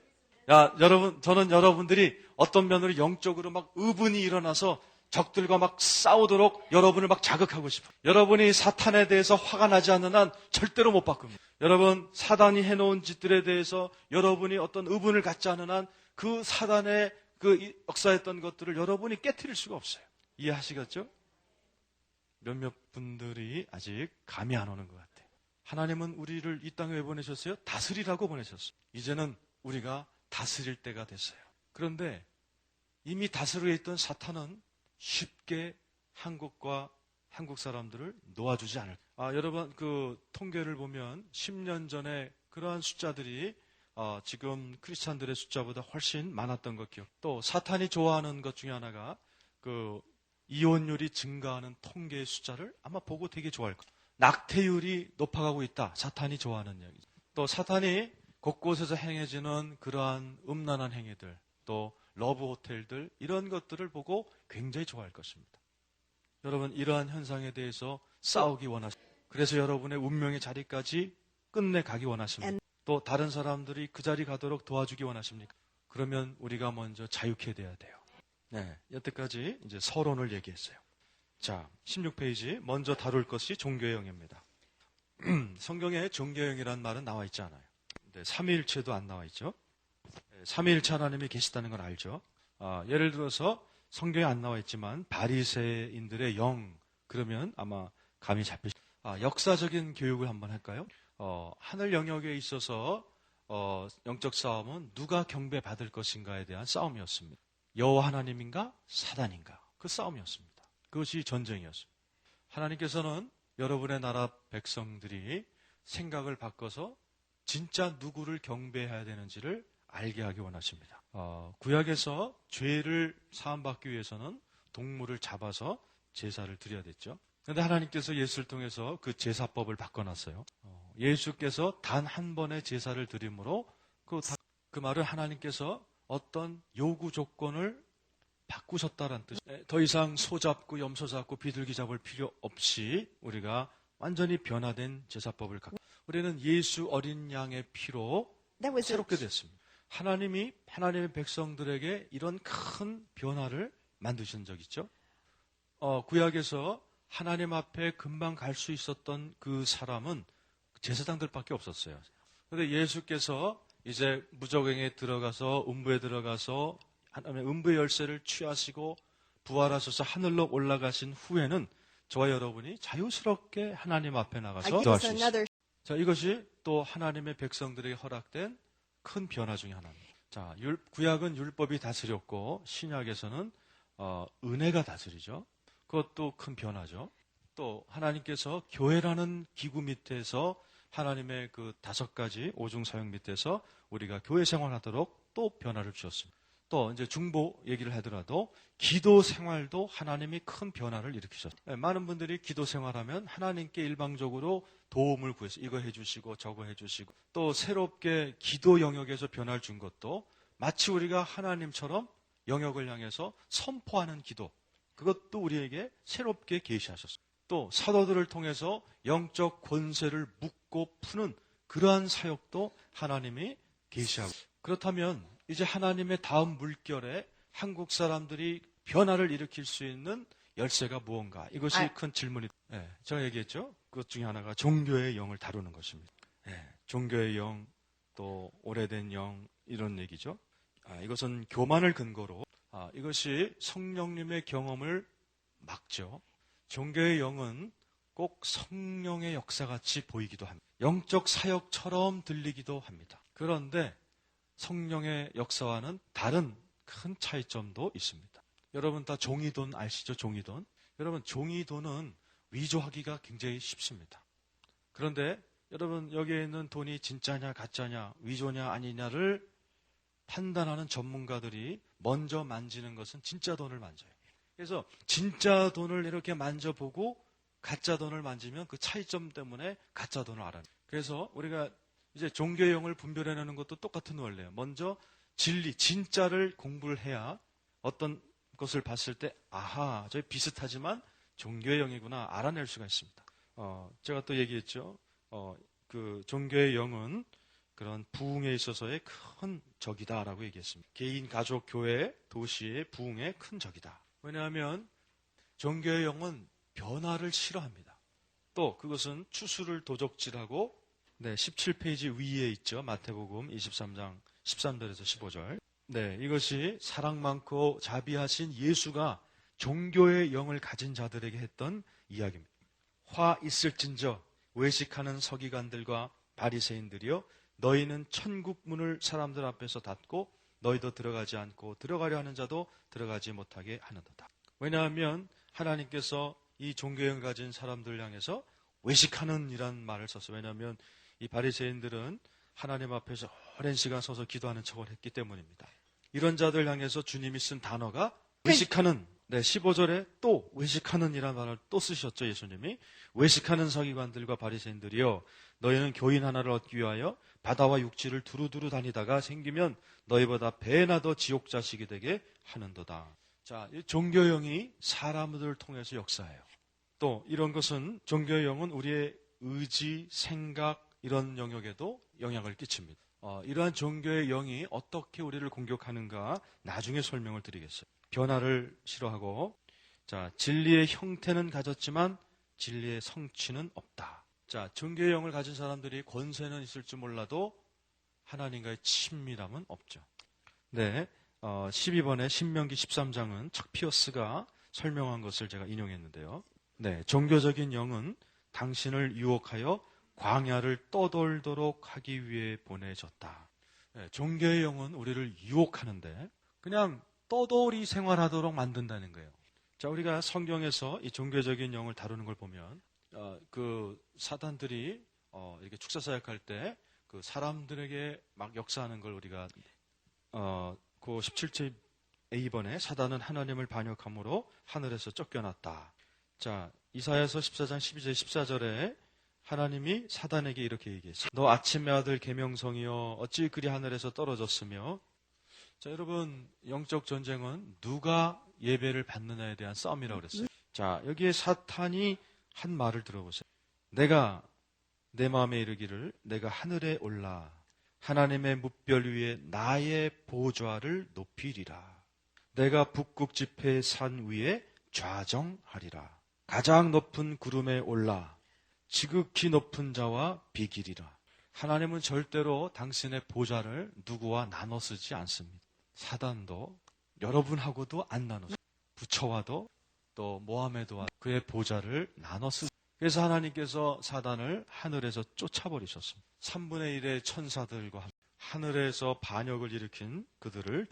야, 여러분, 저는 여러분들이 어떤 면으로 영적으로 막 의분이 일어나서 적들과 막 싸우도록 여러분을 막 자극하고 싶어요. 여러분이 사탄에 대해서 화가 나지 않는 한 절대로 못 바꿉니다. 여러분, 사단이 해놓은 짓들에 대해서 여러분이 어떤 의분을 갖지 않는 한 그 사단의 그 역사했던 것들을 여러분이 깨트릴 수가 없어요. 이해하시겠죠? 몇몇 분들이 아직 감이 안 오는 것 같아요. 하나님은 우리를 이 땅에 왜 보내셨어요? 다스리라고 보내셨어요. 이제는 우리가 다스릴 때가 됐어요. 그런데 이미 다스리고 있던 사탄은 쉽게 한국과 한국 사람들을 놓아주지 않을 거예요. 여러분 그 통계를 보면 10년 전에 그러한 숫자들이 지금 크리스찬들의 숫자보다 훨씬 많았던 것 기억. 또 사탄이 좋아하는 것 중에 하나가 그 이혼율이 증가하는 통계의 숫자를 아마 보고 되게 좋아할 거예요. 낙태율이 높아가고 있다. 사탄이 좋아하는 얘기죠. 또 사탄이 곳곳에서 행해지는 그러한 음란한 행위들, 또 러브 호텔들 이런 것들을 보고 굉장히 좋아할 것입니다. 여러분 이러한 현상에 대해서 싸우기 원하십니다. 그래서 여러분의 운명의 자리까지 끝내 가기 원하십니다. 또 다른 사람들이 그 자리 가도록 도와주기 원하십니까? 그러면 우리가 먼저 자유케 돼야 돼요. 네, 여태까지 이제 서론을 얘기했어요. 자, 16페이지 먼저 다룰 것이 종교의 영입니다. 성경에 종교의 영이라는 말은 나와 있지 않아요. 근데 삼위일체도 안 나와 있죠. 삼위일체 하나님이 계시다는 걸 알죠. 예를 들어서 성경에 안 나와 있지만 바리새인들의 영 그러면 아마 감이 잡히죠. 역사적인 교육을 한번 할까요? 하늘 영역에 있어서 영적 싸움은 누가 경배받을 것인가에 대한 싸움이었습니다. 여호와 하나님인가 사단인가 그 싸움이었습니다. 그것이 전쟁이었습니다. 하나님께서는 여러분의 나라 백성들이 생각을 바꿔서 진짜 누구를 경배해야 되는지를 알게 하기 원하십니다. 구약에서 죄를 사함받기 위해서는 동물을 잡아서 제사를 드려야 됐죠. 그런데 하나님께서 예수를 통해서 그 제사법을 바꿔놨어요. 예수께서 단 한 번의 제사를 드림으로 그 말을 하나님께서 어떤 요구 조건을 바꾸셨다는 뜻. 더 이상 소 잡고 염소 잡고 비둘기 잡을 필요 없이 우리가 완전히 변화된 제사법을 갖고 우리는 예수 어린 양의 피로 새롭게 됐습니다. 하나님이 하나님의 백성들에게 이런 큰 변화를 만드신 적 있죠. 구약에서 하나님 앞에 금방 갈 수 있었던 그 사람은 제사장들밖에 없었어요. 그런데 예수께서 이제 무저갱에 들어가서 음부에 들어가서 하나님의 음부의 열쇠를 취하시고 부활하셔서 하늘로 올라가신 후에는 저와 여러분이 자유스럽게 하나님 앞에 나가서 기도할 수 있어요. 자, 이것이 또 하나님의 백성들에게 허락된 큰 변화 중에 하나입니다. 자, 구약은 율법이 다스렸고 신약에서는 은혜가 다스리죠. 그것도 큰 변화죠. 또 하나님께서 교회라는 기구 밑에서 하나님의 그 5가지 오중 사역 밑에서 우리가 교회 생활하도록 또 변화를 주셨습니다. 또 이제 중보 얘기를 하더라도 기도 생활도 하나님이 큰 변화를 일으키셨어요. 많은 분들이 기도 생활하면 하나님께 일방적으로 도움을 구해서 이거 해주시고 저거 해주시고 또 새롭게 기도 영역에서 변화를 준 것도 마치 우리가 하나님처럼 영역을 향해서 선포하는 기도, 그것도 우리에게 새롭게 계시하셨어요. 또 사도들을 통해서 영적 권세를 묶고 푸는 그러한 사역도 하나님이 계시하고, 그렇다면 이제 하나님의 다음 물결에 한국 사람들이 변화를 일으킬 수 있는 열쇠가 무언가? 이것이 큰 질문이. 제가 얘기했죠. 그것 중에 하나가 종교의 영을 다루는 것입니다. 종교의 영, 또 오래된 영, 이런 얘기죠. 이것은 교만을 근거로 이것이 성령님의 경험을 막죠. 종교의 영은 꼭 성령의 역사같이 보이기도 합니다. 영적 사역처럼 들리기도 합니다. 그런데 성령의 역사와는 다른 큰 차이점도 있습니다. 여러분 다 종이돈 아시죠? 종이돈. 여러분 종이돈은 위조하기가 굉장히 쉽습니다. 그런데 여러분 여기에 있는 돈이 진짜냐 가짜냐 위조냐 아니냐를 판단하는 전문가들이 먼저 만지는 것은 진짜 돈을 만져요. 그래서 진짜 돈을 이렇게 만져보고 가짜 돈을 만지면 그 차이점 때문에 가짜 돈을 알아요. 그래서 우리가 이제 종교의 영을 분별해내는 것도 똑같은 원리예요. 먼저 진리, 진짜를 공부를 해야 어떤 것을 봤을 때 아하, 저 비슷하지만 종교의 영이구나 알아낼 수가 있습니다. 제가 또 얘기했죠. 그 종교의 영은 그런 부흥에 있어서의 큰 적이다라고 얘기했습니다. 개인, 가족, 교회, 도시의 부흥의 큰 적이다. 왜냐하면 종교의 영은 변화를 싫어합니다. 또 그것은 추수를 도적질하고 17페이지 위에 있죠. 마태복음 23장 13절에서 15절. 이것이 사랑 많고 자비하신 예수가 종교의 영을 가진 자들에게 했던 이야기입니다. 화 있을진저 외식하는 서기관들과 바리새인들이여 너희는 천국 문을 사람들 앞에서 닫고 너희도 들어가지 않고 들어가려 하는 자도 들어가지 못하게 하는도다. 왜냐하면 하나님께서 이 종교형을 가진 사람들 향해서 외식하는 이란 말을 썼어요. 왜냐하면 이 바리새인들은 하나님 앞에서 오랜 시간 서서 기도하는 척을 했기 때문입니다. 이런 자들 향해서 주님이 쓴 단어가 외식하는, 15절에 또 외식하는 이란 말을 또 쓰셨죠. 예수님이. 외식하는 서기관들과 바리새인들이여 너희는 교인 하나를 얻기 위하여 바다와 육지를 두루두루 다니다가 생기면 너희보다 배나 더 지옥 자식이 되게 하는도다. 자, 이 종교의 영이 사람들을 통해서 역사해요. 또 이런 것은 종교의 영은 우리의 의지, 생각 이런 영역에도 영향을 끼칩니다. 이러한 종교의 영이 어떻게 우리를 공격하는가 나중에 설명을 드리겠어요. 변화를 싫어하고, 자, 진리의 형태는 가졌지만 진리의 성취는 없다. 자, 종교의 영을 가진 사람들이 권세는 있을지 몰라도 하나님과의 친밀함은 없죠. 12번에 신명기 13장은 척 피어스가 설명한 것을 제가 인용했는데요. 종교적인 영은 당신을 유혹하여 광야를 떠돌도록 하기 위해 보내졌다. 종교의 영은 우리를 유혹하는데 그냥 떠돌이 생활하도록 만든다는 거예요. 자, 우리가 성경에서 이 종교적인 영을 다루는 걸 보면 그 사단들이 이렇게 축사사역할 때 그 사람들에게 막 역사하는 걸 우리가 그 17절 A번에 사단은 하나님을 반역함으로 하늘에서 쫓겨났다. 자, 이사야서 14장 12절 14절에 하나님이 사단에게 이렇게 얘기했어요. 너 아침의 아들 계명성이여 어찌 그리 하늘에서 떨어졌으며. 자, 여러분 영적 전쟁은 누가 예배를 받느냐에 대한 싸움이라고 그랬어요. 자, 여기에 사탄이 한 말을 들어보세요. 내가 내 마음에 이르기를 내가 하늘에 올라 하나님의 뭇별 위에 나의 보좌를 높이리라. 내가 북극 지폐의 산 위에 좌정하리라. 가장 높은 구름에 올라 지극히 높은 자와 비기리라. 하나님은 절대로 당신의 보좌를 누구와 나눠 쓰지 않습니다. 사단도 여러분하고도 안 나눠, 부처와도 또 모하메드와 그의 보좌를 나눠 쓰. 그래서 하나님께서 사단을 하늘에서 쫓아버리셨습니다. 3분의 1의 천사들과 하늘에서 반역을 일으킨 그들을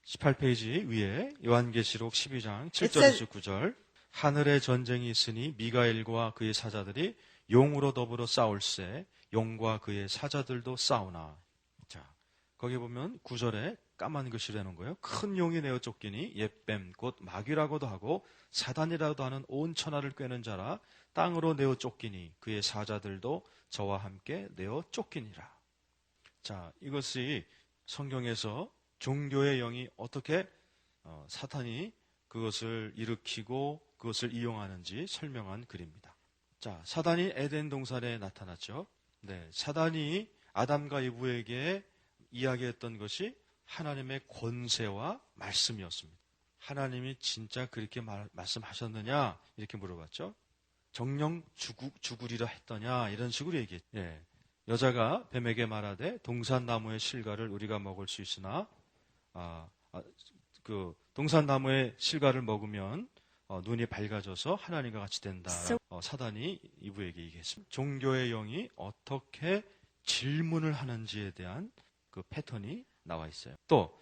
18페이지 위에 요한계시록 12장 7절에서 9절 하늘에 전쟁이 있으니 미가엘과 그의 사자들이 용으로 더불어 싸울세 용과 그의 사자들도 싸우나. 자, 거기 보면 9절에 까만 글씨로 해놓은 거예요. 큰 용이 내어 쫓기니 옛뱀 곧 마귀라고도 하고 사단이라고도 하는 온 천하를 꿰는 자라 땅으로 내어 쫓기니 그의 사자들도 저와 함께 내어 쫓기니라. 자, 이것이 성경에서 종교의 영이 어떻게 사탄이 그것을 일으키고 그것을 이용하는지 설명한 글입니다. 자, 사단이 에덴 동산에 나타났죠. 네, 사단이 아담과 이브에게 이야기했던 것이 하나님의 권세와 말씀이었습니다. 하나님이 진짜 그렇게 말씀하셨느냐 이렇게 물어봤죠. 정령 죽으리라 했더냐 이런 식으로 얘기했죠. 예, 여자가 뱀에게 말하되 동산나무의 실과를 우리가 먹을 수 있으나 그 동산나무의 실과를 먹으면 눈이 밝아져서 하나님과 같이 된다. 사단이 이브에게 얘기했습니다. 종교의 영이 어떻게 질문을 하는지에 대한 그 패턴이 나와 있어요. 또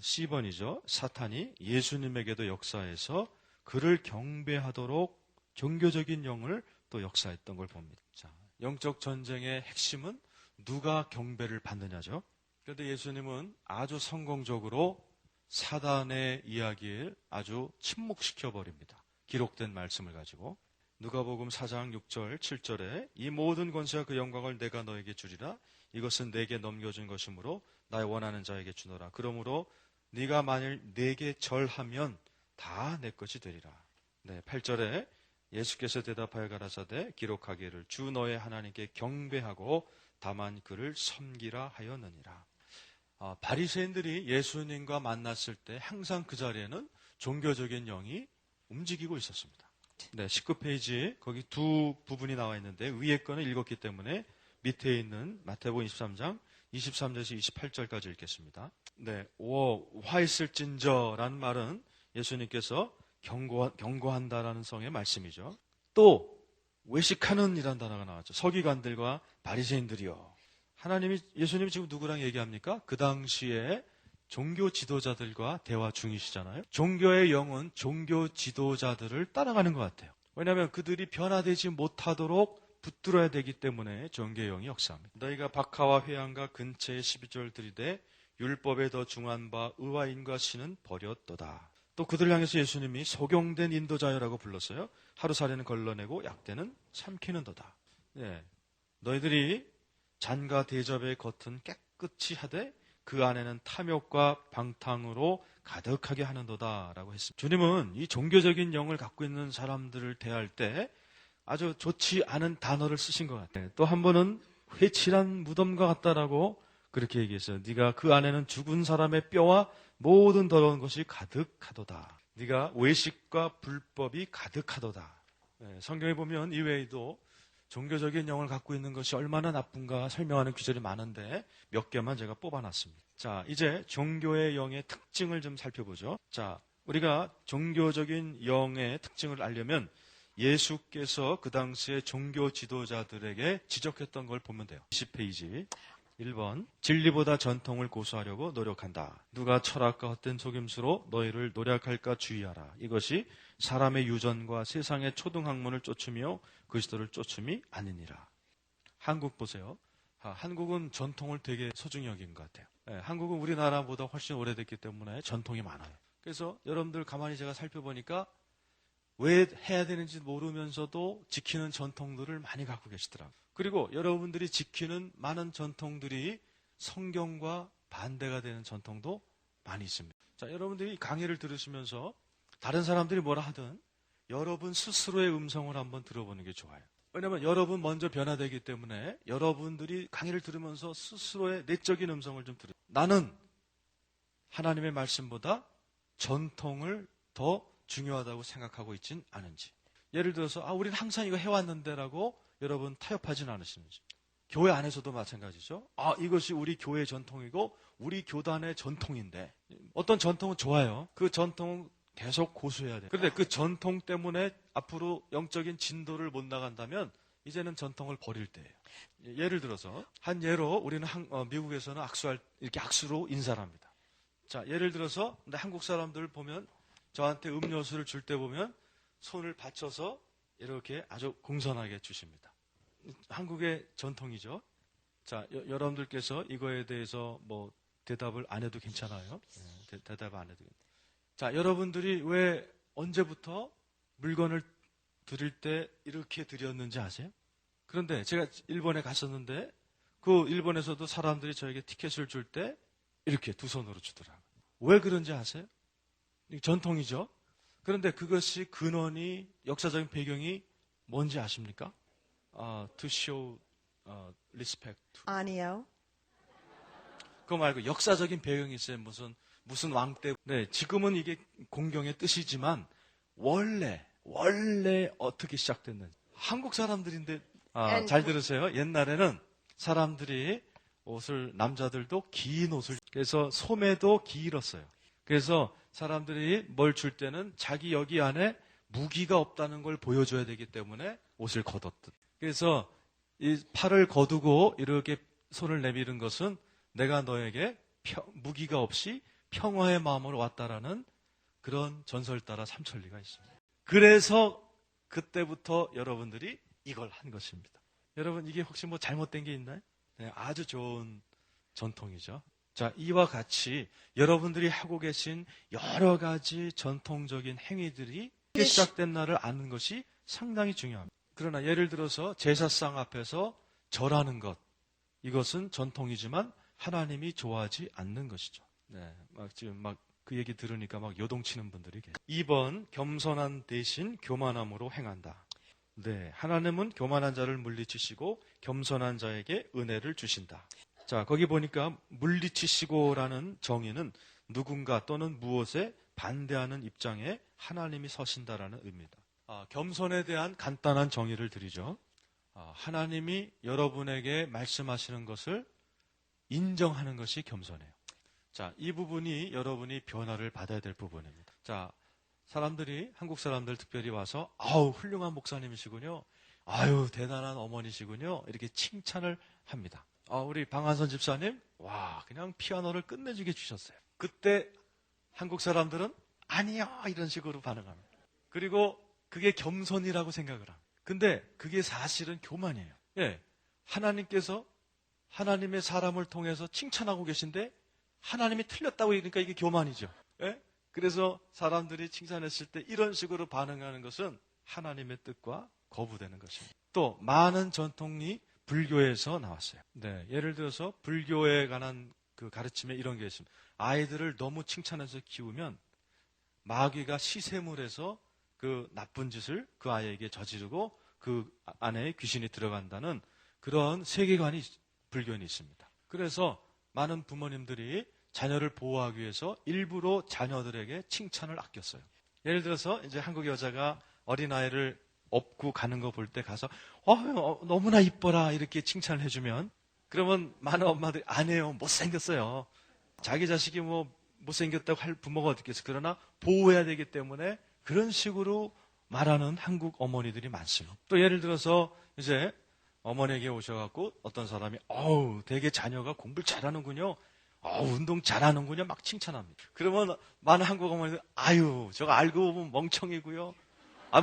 C번이죠. 사탄이 예수님에게도 역사해서 그를 경배하도록 종교적인 영을 또 역사했던 걸 봅니다. 자, 영적 전쟁의 핵심은 누가 경배를 받느냐죠. 그런데 예수님은 아주 성공적으로 사단의 이야기를 아주 침묵시켜버립니다. 기록된 말씀을 가지고. 누가복음 4장 6절 7절에 이 모든 권세와 그 영광을 내가 너에게 주리라. 이것은 내게 넘겨준 것이므로 나의 원하는 자에게 주노라. 그러므로 네가 만일 내게 절하면 다 내 것이 되리라. 네, 8절에 예수께서 대답하여 가라사대 기록하기를 주 너의 하나님께 경배하고 다만 그를 섬기라 하였느니라. 바리새인들이 예수님과 만났을 때 항상 그 자리에는 종교적인 영이 움직이고 있었습니다. 네, 19페이지 거기 두 부분이 나와 있는데 위에 거는 읽었기 때문에 밑에 있는 마태복음 23장 23절에서 28절까지 읽겠습니다. 네, 화 있을진저라는 말은 예수님께서 경고한다라는 성의 말씀이죠. 또 외식하는 이란 단어가 나왔죠. 서기관들과 바리새인들이요. 예수님이 지금 누구랑 얘기합니까? 그 당시에 종교 지도자들과 대화 중이시잖아요. 종교의 영은 종교 지도자들을 따라가는 것 같아요. 왜냐하면 그들이 변화되지 못하도록 붙들어야 되기 때문에 종교의 영이 역사합니다. 너희가 박하와 회양과 근처의 12절 들이되 율법에 더 중한 바 의와 인과 신은 버렸도다. 또 그들 향해서 예수님이 소경된 인도자여라고 불렀어요. 하루살이는 걸러내고 약대는 삼키는도다. 네, 너희들이 잔과 대접의 겉은 깨끗이 하되 그 안에는 탐욕과 방탕으로 가득하게 하는도다라고 했습니다. 주님은 이 종교적인 영을 갖고 있는 사람들을 대할 때 아주 좋지 않은 단어를 쓰신 것 같아요. 또 한 번은 회칠한 무덤과 같다라고 그렇게 얘기했어요. 네가 그 안에는 죽은 사람의 뼈와 모든 더러운 것이 가득하도다. 네가 외식과 불법이 가득하도다. 네, 성경에 보면 이외에도 종교적인 영을 갖고 있는 것이 얼마나 나쁜가 설명하는 구절이 많은데 몇 개만 제가 뽑아놨습니다. 자, 이제 종교의 영의 특징을 좀 살펴보죠. 자, 우리가 종교적인 영의 특징을 알려면 예수께서 그 당시에 종교 지도자들에게 지적했던 걸 보면 돼요. 20페이지 1번 진리보다 전통을 고수하려고 노력한다. 누가 철학과 헛된 속임수로 너희를 노력할까 주의하라. 이것이 사람의 유전과 세상의 초등학문을 쫓으며 그리스도를 쫓음이 아니니라. 한국 보세요. 한국은 전통을 되게 소중히 여긴 것 같아요. 네, 한국은 우리나라보다 훨씬 오래됐기 때문에 전통이 많아요. 그래서 여러분들 가만히 제가 살펴보니까 왜 해야 되는지 모르면서도 지키는 전통들을 많이 갖고 계시더라고요. 그리고 여러분들이 지키는 많은 전통들이 성경과 반대가 되는 전통도 많이 있습니다. 자, 여러분들이 강의를 들으시면서 다른 사람들이 뭐라 하든 여러분 스스로의 음성을 한번 들어보는 게 좋아요. 왜냐하면 여러분 먼저 변화되기 때문에 여러분들이 강의를 들으면서 스스로의 내적인 음성을 좀 들어요. 나는 하나님의 말씀보다 전통을 더 중요하다고 생각하고 있진 않은지. 예를 들어서 우리는 항상 이거 해왔는데라고 여러분 타협하진 않으시는지. 교회 안에서도 마찬가지죠. 이것이 우리 교회의 전통이고 우리 교단의 전통인데 어떤 전통은 좋아요. 그 전통은 계속 고수해야 돼요. 그런데 그 전통 때문에 앞으로 영적인 진도를 못 나간다면 이제는 전통을 버릴 때예요. 예를 들어서 한 예로 우리는 미국에서는 이렇게 악수로 인사를 합니다. 자, 예를 들어서 근데 한국 사람들 보면 저한테 음료수를 줄 때 보면 손을 받쳐서 이렇게 아주 공손하게 주십니다. 한국의 전통이죠. 자, 여러분들께서 이거에 대해서 뭐 대답을 안 해도 괜찮아요. 대답 안 해도 괜찮아요. 자, 여러분들이 왜 언제부터 물건을 드릴 때 이렇게 드렸는지 아세요? 그런데 제가 일본에 갔었는데 그 일본에서도 사람들이 저에게 티켓을 줄 때 이렇게 두 손으로 주더라고요. 왜 그런지 아세요? 전통이죠. 그런데 그것이 근원이 역사적인 배경이 뭔지 아십니까? To show respect. 아니요. 그거 말고 역사적인 배경이 있어요. 무슨 왕 때. 네, 지금은 이게 공경의 뜻이지만 원래 어떻게 시작됐는지. 한국 사람들인데 잘 들으세요. 옛날에는 사람들이 남자들도 긴 옷을 그래서 소매도 길었어요. 그래서 사람들이 뭘 줄 때는 자기 여기 안에 무기가 없다는 걸 보여줘야 되기 때문에 옷을 걷었듯. 그래서 이 팔을 거두고 이렇게 손을 내미는 것은 내가 너에게 무기가 없이 평화의 마음으로 왔다라는 그런 전설 따라 삼천리가 있습니다. 그래서 그때부터 여러분들이 이걸 한 것입니다. 여러분 이게 혹시 뭐 잘못된 게 있나요? 네, 아주 좋은 전통이죠. 자, 이와 같이 여러분들이 하고 계신 여러 가지 전통적인 행위들이 시작된 날을 아는 것이 상당히 중요합니다. 그러나 예를 들어서 제사상 앞에서 절하는 것, 이것은 전통이지만 하나님이 좋아하지 않는 것이죠. 네, 지금 그 얘기 들으니까 요동치는 분들이 계세요. 2번, 겸손한 대신 교만함으로 행한다. 네, 하나님은 교만한 자를 물리치시고 겸손한 자에게 은혜를 주신다. 자, 거기 보니까 물리치시고라는 정의는 누군가 또는 무엇에 반대하는 입장에 하나님이 서신다라는 의미입니다. 겸손에 대한 간단한 정의를 드리죠. 하나님이 여러분에게 말씀하시는 것을 인정하는 것이 겸손해요. 자, 이 부분이 여러분이 변화를 받아야 될 부분입니다. 자, 한국 사람들 특별히 와서, 훌륭한 목사님이시군요. 대단한 어머니시군요. 이렇게 칭찬을 합니다. 우리 방한선 집사님, 그냥 피아노를 끝내주게 주셨어요. 그때 한국 사람들은 아니야, 이런 식으로 반응합니다. 그리고 그게 겸손이라고 생각을 합니다. 근데 그게 사실은 교만이에요. 예, 하나님께서 하나님의 사람을 통해서 칭찬하고 계신데 하나님이 틀렸다고 그러니까 이게 교만이죠. 예? 그래서 사람들이 칭찬했을 때 이런 식으로 반응하는 것은 하나님의 뜻과 거부되는 것입니다. 또 많은 전통이 불교에서 나왔어요. 네, 예를 들어서 불교에 관한 그 가르침에 이런 게 있습니다. 아이들을 너무 칭찬해서 키우면 마귀가 시샘물에서 그 나쁜 짓을 그 아이에게 저지르고 그 안에 귀신이 들어간다는 그런 세계관이 불교에 있습니다. 그래서 많은 부모님들이 자녀를 보호하기 위해서 일부러 자녀들에게 칭찬을 아꼈어요. 예를 들어서 이제 한국 여자가 어린아이를 업고 가는 거 볼 때 가서 너무나 이뻐라 이렇게 칭찬을 해주면 그러면 많은 엄마들이 안 해요. 못생겼어요. 자기 자식이 못생겼다고 할 부모가 어디 있겠어요. 그러나 보호해야 되기 때문에 그런 식으로 말하는 한국 어머니들이 많습니다. 또 예를 들어서 이제 어머니에게 오셔갖고 어떤 사람이 되게 자녀가 공부를 잘하는군요. 운동 잘하는군요. 막 칭찬합니다. 그러면 많은 한국 어머니들 저거 알고 보면 멍청이고요.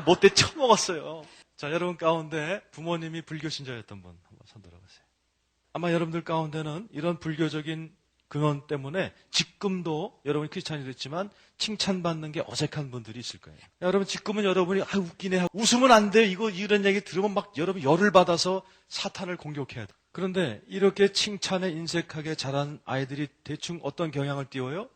못돼 처먹었어요. 자, 여러분 가운데 부모님이 불교 신자였던 분 한번 손 들어보세요. 아마 여러분들 가운데는 이런 불교적인 근원 때문에 지금도 여러분이 크리스찬이 됐지만 칭찬받는 게 어색한 분들이 있을 거예요. 여러분 지금은 여러분이 웃기네 하고 웃으면 안 돼. 이런 얘기 들으면 여러분 열을 받아서 사탄을 공격해야 돼. 그런데 이렇게 칭찬에 인색하게 자란 아이들이 대충 어떤 경향을 띄워요?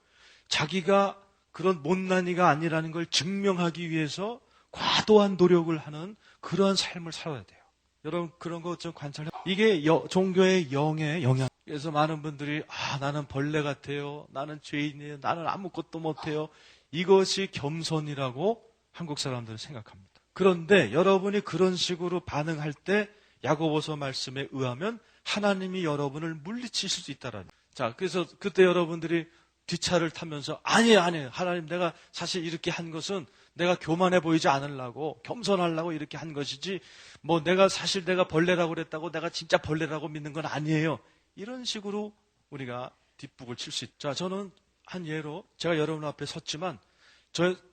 자기가 그런 못난이가 아니라는 걸 증명하기 위해서 과도한 노력을 하는 그러한 삶을 살아야 돼요. 여러분 그런 거 좀 관찰해. 이게 종교의 영의 영향. 그래서 많은 분들이 나는 벌레 같아요. 나는 죄인이에요. 나는 아무것도 못해요. 이것이 겸손이라고 한국 사람들은 생각합니다. 그런데 여러분이 그런 식으로 반응할 때 야고보서 말씀에 의하면 하나님이 여러분을 물리치실 수 있다라는. 자, 그래서 그때 여러분들이 뒷차를 타면서 아니에요. 하나님 내가 사실 이렇게 한 것은 내가 교만해 보이지 않으려고 겸손하려고 이렇게 한 것이지 뭐 내가 벌레라고 그랬다고 내가 진짜 벌레라고 믿는 건 아니에요. 이런 식으로 우리가 뒷북을 칠 수 있죠. 자, 저는 한 예로 제가 여러분 앞에 섰지만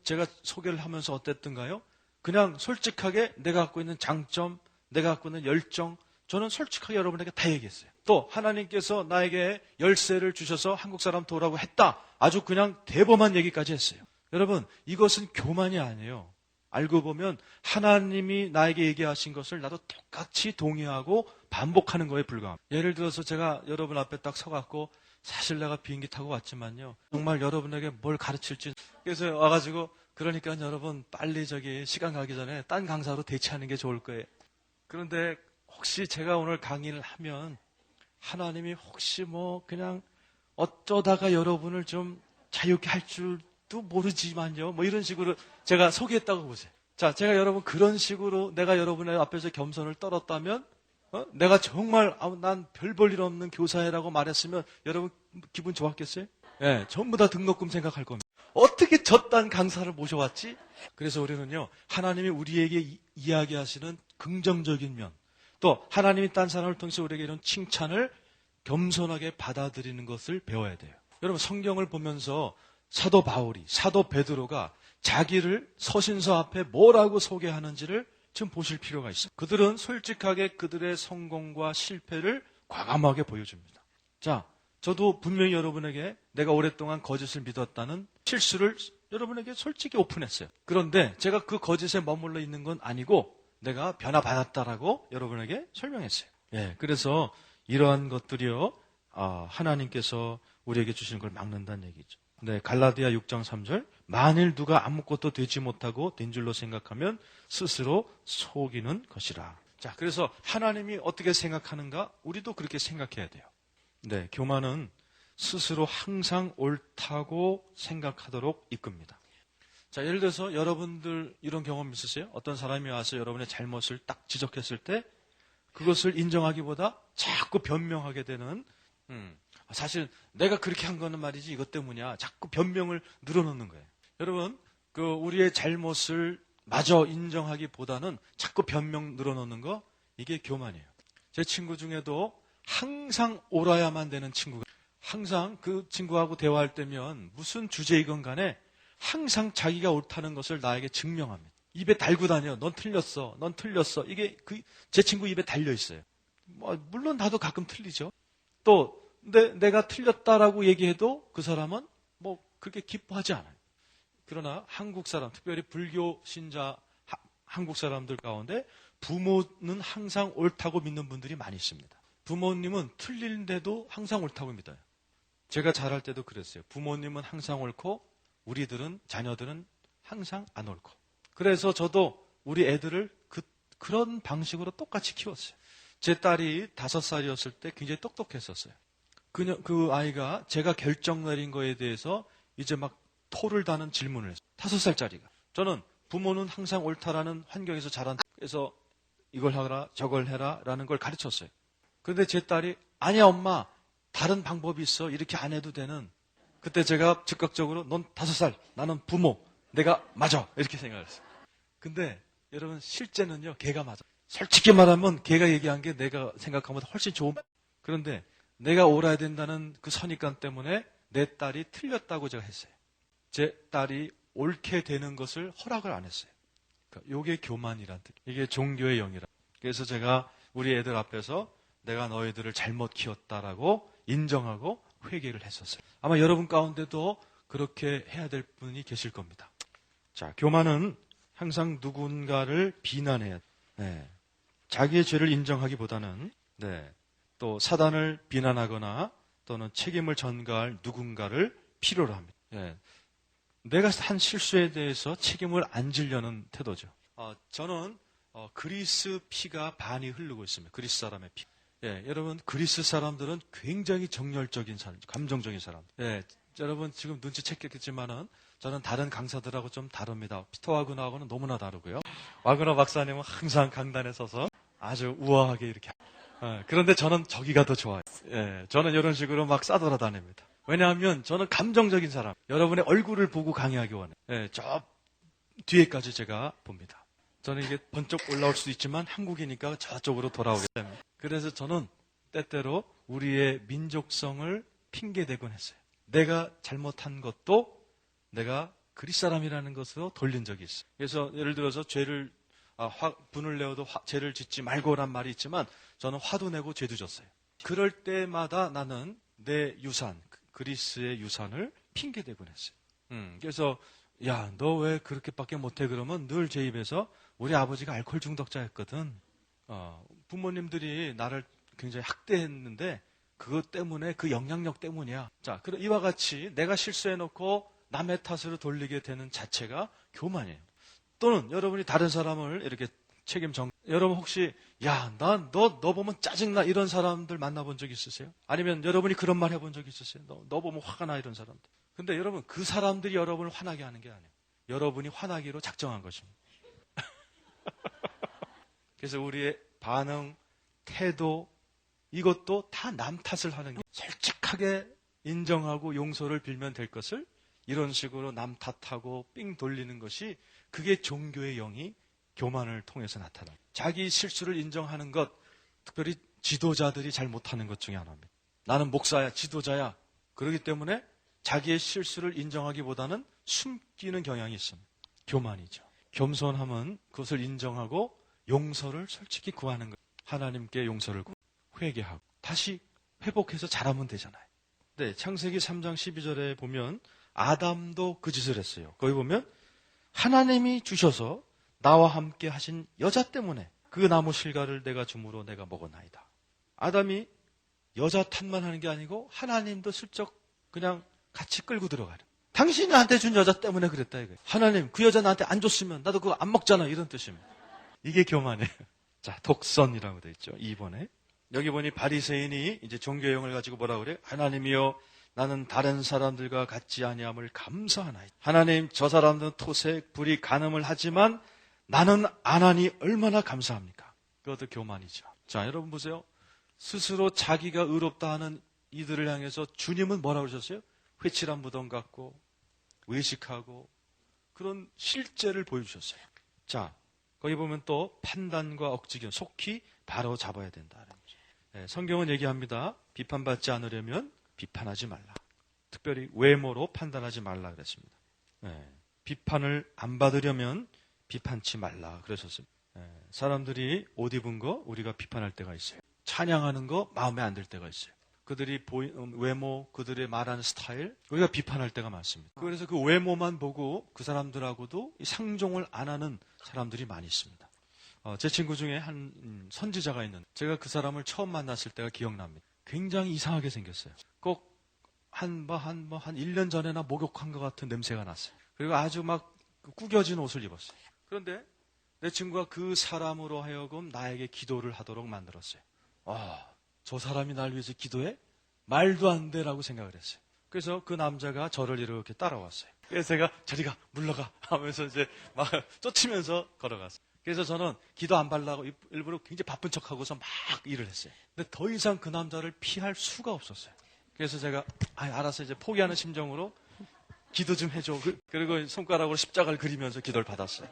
제가 소개를 하면서 어땠던가요? 그냥 솔직하게 내가 갖고 있는 장점, 내가 갖고 있는 열정, 저는 솔직하게 여러분에게 다 얘기했어요. 또 하나님께서 나에게 열쇠를 주셔서 한국 사람 도라고 했다. 아주 그냥 대범한 얘기까지 했어요. 여러분, 이것은 교만이 아니에요. 알고 보면 하나님이 나에게 얘기하신 것을 나도 똑같이 동의하고 반복하는 거에 불과합니다. 예를 들어서 제가 여러분 앞에 딱 서갖고 사실 내가 비행기 타고 왔지만요. 정말 여러분에게 뭘 가르칠지. 그래서 와가지고 그러니까 여러분 빨리 시간 가기 전에 딴 강사로 대체하는 게 좋을 거예요. 그런데 혹시 제가 오늘 강의를 하면 하나님이 혹시 그냥 어쩌다가 여러분을 좀 자유케 할 줄도 모르지만요. 이런 식으로 제가 소개했다고 보세요. 자, 제가 여러분 그런 식으로 내가 여러분의 앞에서 겸손을 떨었다면 내가 정말 난 별 볼 일 없는 교사라고 말했으면 여러분 기분 좋았겠어요? 네, 전부 다 등록금 생각할 겁니다. 어떻게 저딴 강사를 모셔왔지? 그래서 우리는요, 하나님이 우리에게 이야기하시는 긍정적인 면, 또 하나님이 딴 사람을 통해서 우리에게 이런 칭찬을 겸손하게 받아들이는 것을 배워야 돼요. 여러분 성경을 보면서 사도 바울이, 사도 베드로가 자기를 서신서 앞에 뭐라고 소개하는지를 좀 보실 필요가 있어요. 그들은 솔직하게 그들의 성공과 실패를 과감하게 보여줍니다. 자, 저도 분명히 여러분에게 내가 오랫동안 거짓을 믿었다는 실수를 여러분에게 솔직히 오픈했어요. 그런데 제가 그 거짓에 머물러 있는 건 아니고 내가 변화받았다라고 여러분에게 설명했어요. 예, 그래서 이러한 것들이요, 하나님께서 우리에게 주시는 걸 막는다는 얘기죠. 네, 갈라디아 6장 3절. 만일 누가 아무것도 되지 못하고 된 줄로 생각하면 스스로 속이는 것이라. 자, 그래서 하나님이 어떻게 생각하는가? 우리도 그렇게 생각해야 돼요. 네, 교만은 스스로 항상 옳다고 생각하도록 이끕니다. 자, 예를 들어서 여러분들 이런 경험 있으세요? 어떤 사람이 와서 여러분의 잘못을 딱 지적했을 때 그것을 인정하기보다 자꾸 변명하게 되는, 사실 내가 그렇게 한 거는 말이지 이것 때문이야. 자꾸 변명을 늘어놓는 거예요. 여러분, 우리의 잘못을 마저 인정하기보다는 자꾸 변명 늘어놓는 거, 이게 교만이에요. 제 친구 중에도 항상 옳아야만 되는 친구가, 항상 그 친구하고 대화할 때면 무슨 주제이건 간에 항상 자기가 옳다는 것을 나에게 증명합니다. 입에 달고 다녀. 넌 틀렸어. 넌 틀렸어. 이게 제 친구 입에 달려 있어요. 물론 나도 가끔 틀리죠. 또 근데 내가 틀렸다라고 얘기해도 그 사람은 그렇게 기뻐하지 않아요. 그러나 한국 사람, 특별히 불교 신자 한국 사람들 가운데 부모는 항상 옳다고 믿는 분들이 많이 있습니다. 부모님은 틀린데도 항상 옳다고 믿어요. 제가 자랄 때도 그랬어요. 부모님은 항상 옳고 우리들은, 자녀들은 항상 안 옳고. 그래서 저도 우리 애들을 그런 방식으로 똑같이 키웠어요. 제 딸이 5살이었을 때 굉장히 똑똑했었어요. 그 아이가 제가 결정 내린 거에 대해서 이제 막 토를 다는 질문을 했어요. 5살짜리가. 저는 부모는 항상 옳다라는 환경에서 자란, 그래서 이걸 하라, 저걸 해라 라는 걸 가르쳤어요. 그런데 제 딸이 아니야 엄마, 다른 방법이 있어. 이렇게 안 해도 되는. 그때 제가 즉각적으로 넌 5살, 나는 부모, 내가 맞아. 이렇게 생각했어요. 근데 여러분 실제는요, 걔가 맞아. 솔직히 말하면 걔가 얘기한 게 내가 생각한 것보다 훨씬 좋은. 그런데 내가 옳아야 된다는 그 선입관 때문에 내 딸이 틀렸다고 제가 했어요. 제 딸이 옳게 되는 것을 허락을 안 했어요. 그러니까 이게 교만이란 뜻. 이게 종교의 영이라. 그래서 제가 우리 애들 앞에서 내가 너희들을 잘못 키웠다라고 인정하고 회개를 했었어요. 아마 여러분 가운데도 그렇게 해야 될 분이 계실 겁니다. 자, 교만은 항상 누군가를 비난해야 돼요. 네. 자기의 죄를 인정하기보다는, 네, 또 사단을 비난하거나 또는 책임을 전가할 누군가를 필요로 합니다. 네. 내가 한 실수에 대해서 책임을 안 지려는 태도죠. 저는 그리스 피가 반이 흐르고 있습니다. 그리스 사람의 피. 예, 여러분 그리스 사람들은 굉장히 정열적인 사람, 감정적인 사람. 예, 여러분 지금 눈치챘겠지만은 저는 다른 강사들하고 좀 다릅니다. 피터 와그너하고는 너무나 다르고요. 와그너 박사님은 항상 강단에 서서 아주 우아하게 이렇게. 그런데 저는 저기가 더 좋아요. 예, 저는 이런 식으로 막 싸돌아다닙니다. 왜냐하면 저는 감정적인 사람. 여러분의 얼굴을 보고 강의하기 원해요. 예, 저 뒤에까지 제가 봅니다. 저는 이게 번쩍 올라올 수도 있지만 한국이니까 저쪽으로 돌아오게 됩니다. 그래서 저는 때때로 우리의 민족성을 핑계대곤 했어요. 내가 잘못한 것도 내가 그리스 사람이라는 것으로 돌린 적이 있어요. 그래서 예를 들어서 분을 내어도 죄를 짓지 말고란 말이 있지만 저는 화도 내고 죄도 졌어요. 그럴 때마다 나는 내 유산, 그리스의 유산을 핑계대곤 했어요. 그래서 야, 너 왜 그렇게밖에 못해? 그러면 늘 제 입에서 우리 아버지가 알코올 중독자였거든. 부모님들이 나를 굉장히 학대했는데 그것 때문에 그 영향력 때문이야. 자, 그럼 이와 같이 내가 실수해놓고 남의 탓으로 돌리게 되는 자체가 교만이에요. 또는 여러분이 다른 사람을 이렇게 여러분 혹시 야, 너 보면 짜증나 이런 사람들 만나본 적 있으세요? 아니면 여러분이 그런 말 해본 적 있으세요? 너 보면 화가 나 이런 사람들. 근데 여러분 그 사람들이 여러분을 화나게 하는 게 아니에요. 여러분이 화나기로 작정한 것입니다. 그래서 우리의 반응, 태도 이것도 다 남 탓을 하는 게 솔직하게 인정하고 용서를 빌면 될 것을 이런 식으로 남 탓하고 삥 돌리는 것이 그게 종교의 영이 교만을 통해서 나타나요. 자기 실수를 인정하는 것, 특별히 지도자들이 잘 못하는 것 중에 하나입니다. 나는 목사야, 지도자야. 그렇기 때문에 자기의 실수를 인정하기보다는 숨기는 경향이 있습니다. 교만이죠. 겸손함은 그것을 인정하고 용서를 솔직히 구하는 것. 하나님께 용서를 회개하고 다시 회복해서 잘하면 되잖아요. 네, 창세기 3장 12절에 보면 아담도 그 짓을 했어요. 거기 보면 하나님이 주셔서 나와 함께 하신 여자 때문에 그 나무 실과를 내가 줌으로 내가 먹었나이다. 아담이 여자 탓만 하는 게 아니고 하나님도 슬쩍 그냥 같이 끌고 들어가요. 당신이 나한테 준 여자 때문에 그랬다 이거예요. 하나님 그 여자 나한테 안 줬으면 나도 그거 안 먹잖아 이런 뜻입니다. 이게 교만이에요. 자, 독선이라고 되어 있죠. 2번에. 여기 보니 바리새인이 이제 종교형을 가지고 뭐라 그래요? 하나님이여 나는 다른 사람들과 같지 아니함을 감사하나이다. 하나님 저 사람들은 토색, 불이, 간음을 하지만 나는 안 하니 얼마나 감사합니까? 그것도 교만이죠. 자, 여러분 보세요. 스스로 자기가 의롭다 하는 이들을 향해서 주님은 뭐라고 그러셨어요? 회칠한 무덤 같고 외식하고 그런 실제를 보여주셨어요. 자, 거기 보면 또 판단과 억지견, 속히 바로 잡아야 된다는 거죠. 네, 성경은 얘기합니다. 비판받지 않으려면 비판하지 말라. 특별히 외모로 판단하지 말라 그랬습니다. 네, 비판을 안 받으려면 비판치 말라 그러셨습니다. 네, 사람들이 옷 입은 거 우리가 비판할 때가 있어요. 찬양하는 거 마음에 안 들 때가 있어요. 그들이 외모, 그들의 말하는 스타일 우리가 비판할 때가 많습니다. 그래서 그 외모만 보고 그 사람들하고도 상종을 안 하는 사람들이 많이 있습니다. 제 친구 중에 한 선지자가 있는데 제가 그 사람을 처음 만났을 때가 기억납니다. 굉장히 이상하게 생겼어요. 꼭 한 1년 전에나 목욕한 것 같은 냄새가 났어요. 그리고 아주 막 구겨진 옷을 입었어요. 그런데 내 친구가 그 사람으로 하여금 나에게 기도를 하도록 만들었어요. 저 사람이 날 위해서 기도해? 말도 안 돼라고 생각을 했어요. 그래서 그 남자가 저를 이렇게 따라왔어요. 그래서 제가 저리가 물러가 하면서 이제 막 쫓으면서 걸어갔어요. 그래서 저는 기도 안 받으려고 일부러 굉장히 바쁜 척하고서 막 일을 했어요. 근데 더 이상 그 남자를 피할 수가 없었어요. 그래서 제가 알았어 이제 포기하는 심정으로 기도 좀 해줘. 그리고 손가락으로 십자가를 그리면서 기도를 받았어요.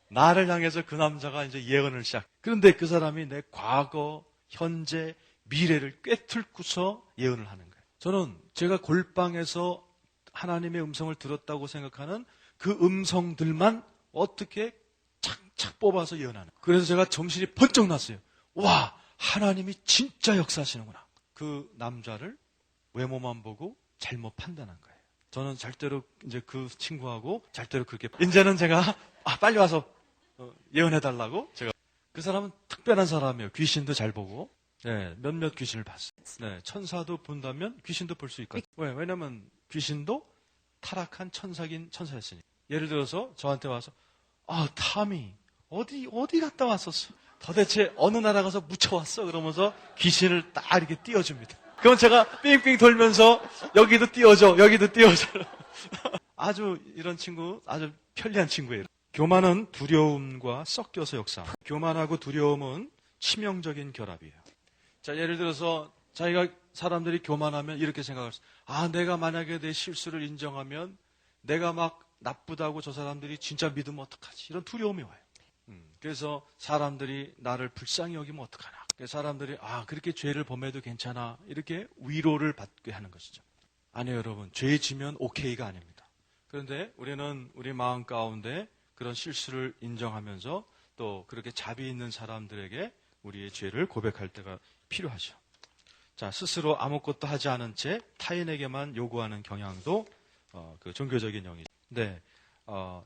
나를 향해서 그 남자가 이제 예언을 시작. 그런데 그 사람이 내 과거, 현재, 미래를 꿰뚫고서 예언을 하는 거예요. 저는 제가 골방에서 하나님의 음성을 들었다고 생각하는 그 음성들만 어떻게 착착 뽑아서 예언하는 거예요. 그래서 제가 정신이 번쩍 났어요. 와, 하나님이 진짜 역사하시는구나. 그 남자를 외모만 보고 잘못 판단한 거예요. 저는 절대로 이제 그 친구하고 절대로 그렇게 이제는 제가 빨리 와서 예언해달라고 제가 그 사람은 특별한 사람이에요. 귀신도 잘 보고 네, 몇몇 귀신을 봤어요. 네, 천사도 본다면 귀신도 볼 수 있거든요. 왜냐면 귀신도 타락한 천사긴 천사였으니까. 예를 들어서 저한테 와서 타미 어디 갔다 왔었어? 도대체 어느 나라 가서 묻혀왔어? 그러면서 귀신을 딱 이렇게 띄워줍니다. 그럼 제가 삥삥 돌면서 여기도 띄워줘, 여기도 띄워줘. 아주 이런 친구, 아주 편리한 친구예요. 교만은 두려움과 섞여서 역사. 교만하고 두려움은 치명적인 결합이에요. 자, 예를 들어서 자기가 사람들이 교만하면 이렇게 생각할 수, 내가 만약에 내 실수를 인정하면 내가 막 나쁘다고 저 사람들이 진짜 믿으면 어떡하지? 이런 두려움이 와요. 그래서 사람들이 나를 불쌍히 여기면 어떡하나? 그래서 사람들이 그렇게 죄를 범해도 괜찮아. 이렇게 위로를 받게 하는 것이죠. 아니요, 여러분. 죄 지면 오케이가 아닙니다. 그런데 우리는 우리 마음 가운데 그런 실수를 인정하면서 또 그렇게 자비 있는 사람들에게 우리의 죄를 고백할 때가 필요하죠. 자, 스스로 아무것도 하지 않은 채 타인에게만 요구하는 경향도 그 종교적인 영이죠. 네,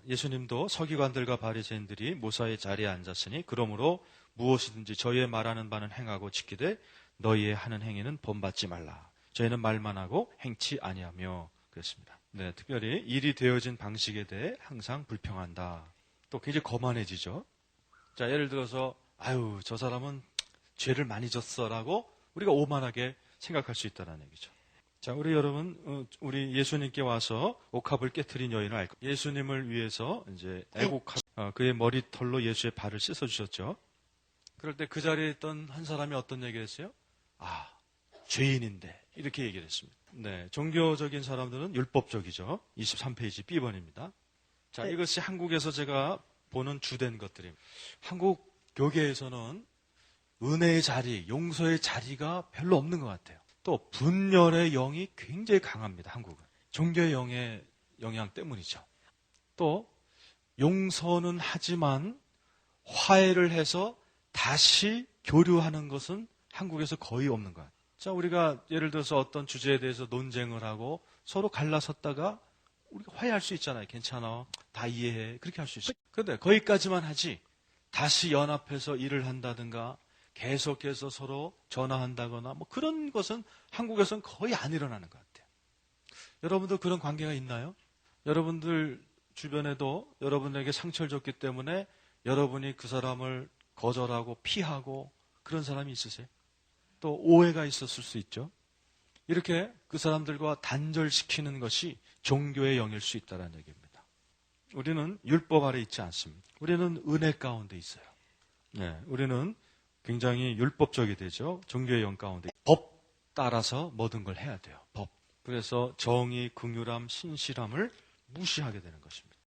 예수님도 서기관들과 바리새인들이 모사의 자리에 앉았으니 그러므로 무엇이든지 저희의 말하는 바는 행하고 지키되 너희의 하는 행위는 본받지 말라. 저희는 말만 하고 행치 아니하며 그랬습니다. 네, 특별히 일이 되어진 방식에 대해 항상 불평한다. 또 굉장히 거만해지죠. 자, 예를 들어서 저 사람은 죄를 많이 졌어라고 우리가 오만하게 생각할 수 있다는 얘기죠. 자, 우리 여러분, 우리 예수님께 와서 옥합을 깨트린 여인을 알고 예수님을 위해서 이제 애곡합, 그의 머리털로 예수의 발을 씻어주셨죠. 그럴 때 그 자리에 있던 한 사람이 어떤 얘기를 했어요? 죄인인데 이렇게 얘기를 했습니다. 네, 종교적인 사람들은 율법적이죠. 23페이지 B번입니다. 자, 이것이 한국에서 제가 보는 주된 것들입니다. 한국 교계에서는 은혜의 자리, 용서의 자리가 별로 없는 것 같아요. 또 분열의 영이 굉장히 강합니다. 한국은. 종교의 영의 영향 때문이죠. 또 용서는 하지만 화해를 해서 다시 교류하는 것은 한국에서 거의 없는 것 같아요. 자, 우리가 예를 들어서 어떤 주제에 대해서 논쟁을 하고 서로 갈라섰다가 우리가 화해할 수 있잖아요. 괜찮아. 다 이해해. 그렇게 할 수 있어요. 그런데 거기까지만 하지 다시 연합해서 일을 한다든가 계속해서 서로 전화한다거나 뭐 그런 것은 한국에서는 거의 안 일어나는 것 같아요. 여러분도 그런 관계가 있나요? 여러분들 주변에도 여러분에게 상처를 줬기 때문에 여러분이 그 사람을 거절하고 피하고 그런 사람이 있으세요? 또 오해가 있었을 수 있죠. 이렇게 그 사람들과 단절시키는 것이 종교의 영일 수 있다는 얘기입니다. 우리는 율법 아래 있지 않습니다. 우리는 은혜 가운데 있어요. 네, 우리는 굉장히 율법적이 되죠. 종교의 영 가운데. 법 따라서 모든 걸 해야 돼요. 법. 그래서 정의, 긍휼함, 신실함을 무시하게 되는 것입니다.